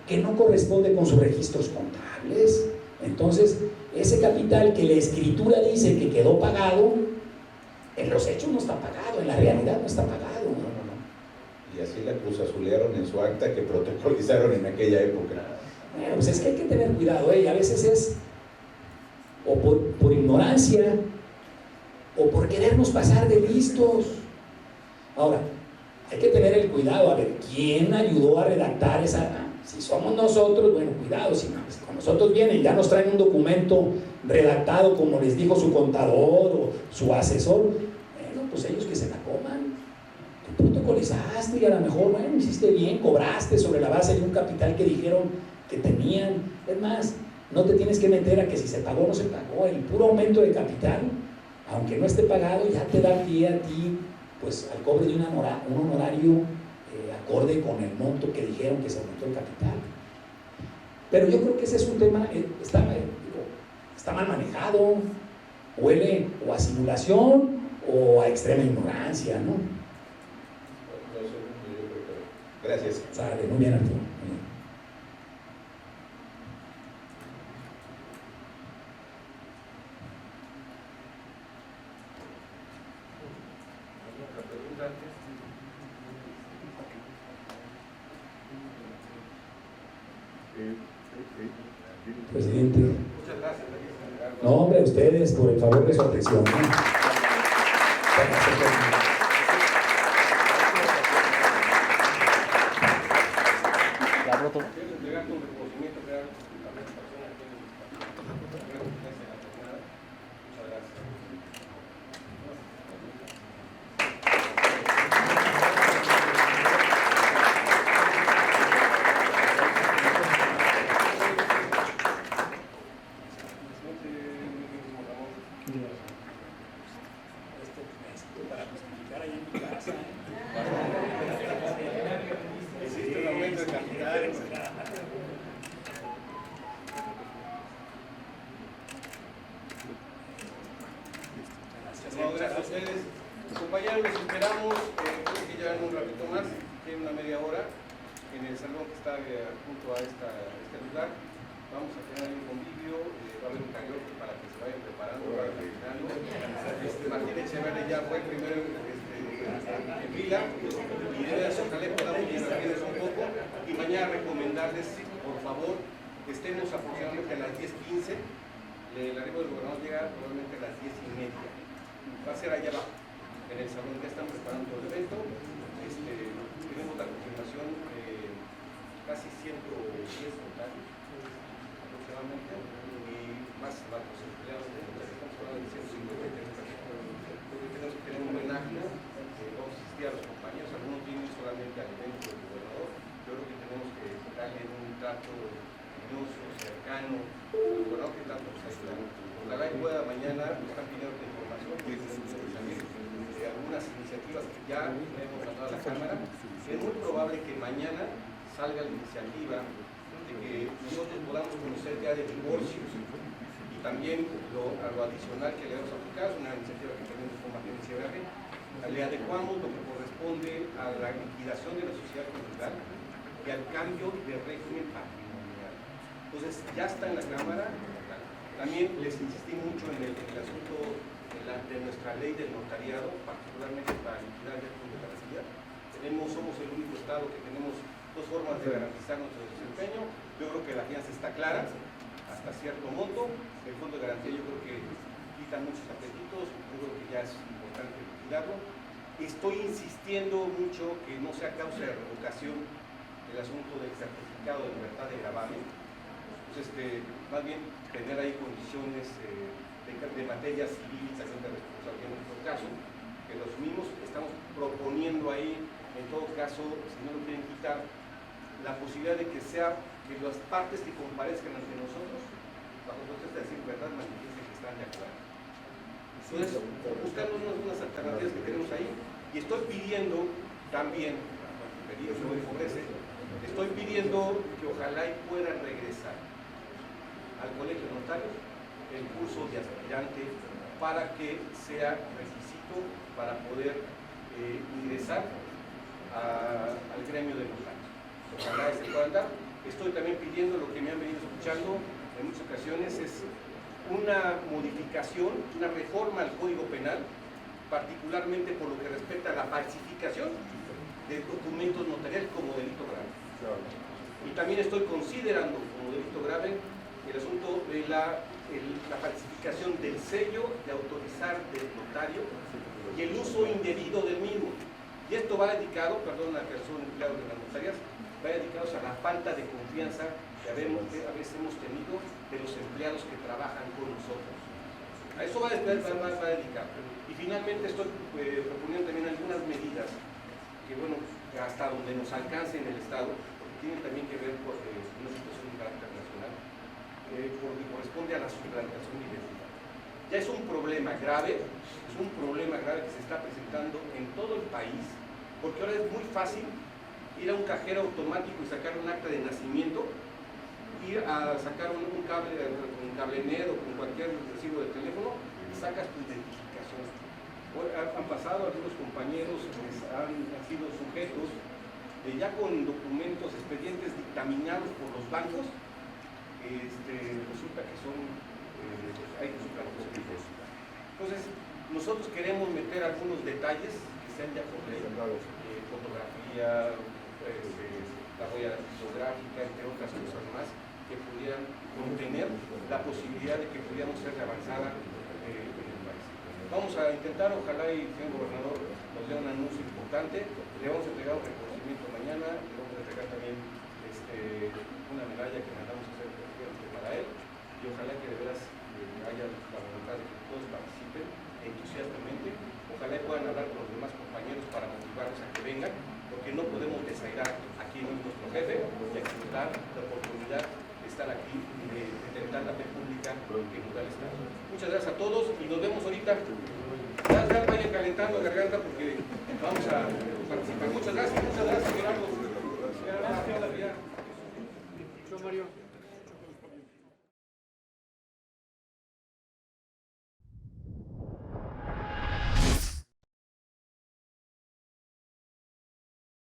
que no corresponde con sus registros contables. Entonces, ese capital que la escritura dice que quedó pagado, en los hechos no está pagado, en la realidad no está pagado. Y así la cruzazulearon en su acta que protocolizaron en aquella época. Bueno, pues es que hay que tener cuidado, ¿eh? Y a veces es o por ignorancia o por querernos pasar de listos. Ahora, hay que tener el cuidado, a ver, ¿quién ayudó a redactar esa? Si somos nosotros, bueno, cuidado, si no, con nosotros vienen, ya nos traen un documento redactado como les dijo su contador o su asesor, bueno, pues ellos que se la coman. Tú protocolizaste y a lo mejor, bueno, hiciste bien, cobraste sobre la base de un capital que dijeron que tenían. Es más, no te tienes que meter a que si se pagó o no se pagó. El puro aumento de capital, aunque no esté pagado, ya te da pie a ti, pues al cobre de un honorario acorde con el monto que dijeron que se aumentó el capital. Pero yo creo que ese es un tema, está mal manejado, huele o a simulación o a extrema ignorancia, ¿no? Gracias. Sale, muy bien, Arturo. Muy bien. Presidente. Muchas gracias. No, hombre, a ustedes por el favor de su atención, ¿no? Quiero entregarte un reconocimiento real a las personas que muchas gracias. Para justificar ahí en mi casa, Existe un aumento de capital. No, gracias a ustedes. Compañeros, los esperamos, creo que ya en un ratito más, tiene una media hora, en el salón que está junto a este lugar. Vamos a tener un convivio, va a haber un karaoke para que se vayan preparando, vayan caminando. Martín Echeverri ya fue el primero en fila, y de eso ojalá podamos divertirnos un poco. Y mañana recomendarles, por favor, que estemos aproximadamente a las 10:15. El arribo del gobernador llega probablemente a las 10:30. Va a ser allá abajo, en el salón. Ya están preparando el evento. Tenemos la confirmación de casi 110 notarios aproximadamente, y más los empleados de notarios. Estamos hablando de 150 personas. Tenemos que tener un buen acto. Vamos a asistir a los compañeros. Algunos vienen solamente al evento del gobernador. Yo creo que tenemos que darle un trato cariñoso, cercano al gobernador, que tanto nos ayuda. Ojalá y pueda mañana, nos están pidiendo esta información, porque tenemos que salir algunas iniciativas que ya hemos mandado a la Cámara. Es muy probable que mañana salga la iniciativa de que nosotros podamos conocer ya de divorcios y también lo adicional que le vamos a aplicar, es una iniciativa que tenemos con Martín Sierra, le adecuamos lo que corresponde a la liquidación de la sociedad cultural y al cambio de régimen patrimonial. Entonces ya está en la Cámara. También les insistí mucho en el asunto de nuestra ley del notariado, particularmente para liquidar el fondo de garantía. Somos el único Estado que tenemos dos formas de garantizar nuestro desempeño. Yo creo que la fianza está clara, hasta cierto monto. El fondo de garantía yo creo que quita muchos apetitos, yo creo que ya es importante liquidarlo. Estoy insistiendo mucho que no sea causa de revocación el asunto del certificado de libertad de gravamen. Entonces, más bien tener ahí condiciones de materia civil y también de responsabilidad en nuestro caso, que los mismos estamos proponiendo ahí, en todo caso, si no lo quieren quitar, la posibilidad de que las partes que comparezcan ante nosotros, bajo protesta de decir verdad, manifiesten que están de acuerdo. Entonces, buscando unas alternativas que tenemos ahí, y estoy pidiendo también, estoy pidiendo que ojalá y puedan regresar al Colegio de Notarios el curso de aspirante para que sea requisito para poder ingresar al gremio de notarios. Ojalá se puedan dar. Estoy también pidiendo lo que me han venido escuchando en muchas ocasiones, es una modificación, una reforma al Código Penal, particularmente por lo que respecta a la falsificación de documentos notariales como delito grave. Y también estoy considerando como delito grave el asunto de la falsificación del sello de autorizar del notario y el uso indebido del mismo. Y esto va dedicado, perdón, a que son empleados de las notarias, va dedicados a la falta de confianza que a veces hemos tenido de los empleados que trabajan con nosotros. A eso va dedicado. Y finalmente estoy proponiendo también algunas medidas que, bueno, hasta donde nos alcance en el Estado, porque tienen también que ver con una situación de carácter nacional, porque corresponde a la suplantación de identidad. Ya es un problema grave que se está presentando en todo el país, porque ahora es muy fácil ir a un cajero automático y sacar un acta de nacimiento, ir a sacar un cable con CableNet o con cualquier recibo de teléfono y sacas tu identificación. Han pasado algunos compañeros que han sido sujetos ya con documentos, expedientes dictaminados por los bancos, resulta que son hay que superar los servicios. Entonces, nosotros queremos meter algunos detalles que sean ya por ley, fotografía, la huella fotográfica, entre otras cosas más, que pudieran contener la posibilidad de que pudiéramos ser de avanzada en el país. Vamos a intentar, ojalá y el señor gobernador nos dé un anuncio importante, le vamos a entregar un reconocimiento mañana, le vamos a entregar también una medalla que mandamos a hacer para él, y ojalá que de veras haya la voluntad de que todos participen entusiastamente, ojalá y puedan hablar con los demás compañeros para motivarlos a que vengan, porque no podemos desairar a quien es nuestro jefe y explotar la oportunidad de estar aquí y de intentar la fe pública que nos da el Estado. Muchas gracias a todos y nos vemos ahorita. Ya vayan calentando la garganta porque vamos a participar. Muchas gracias, Gerardo.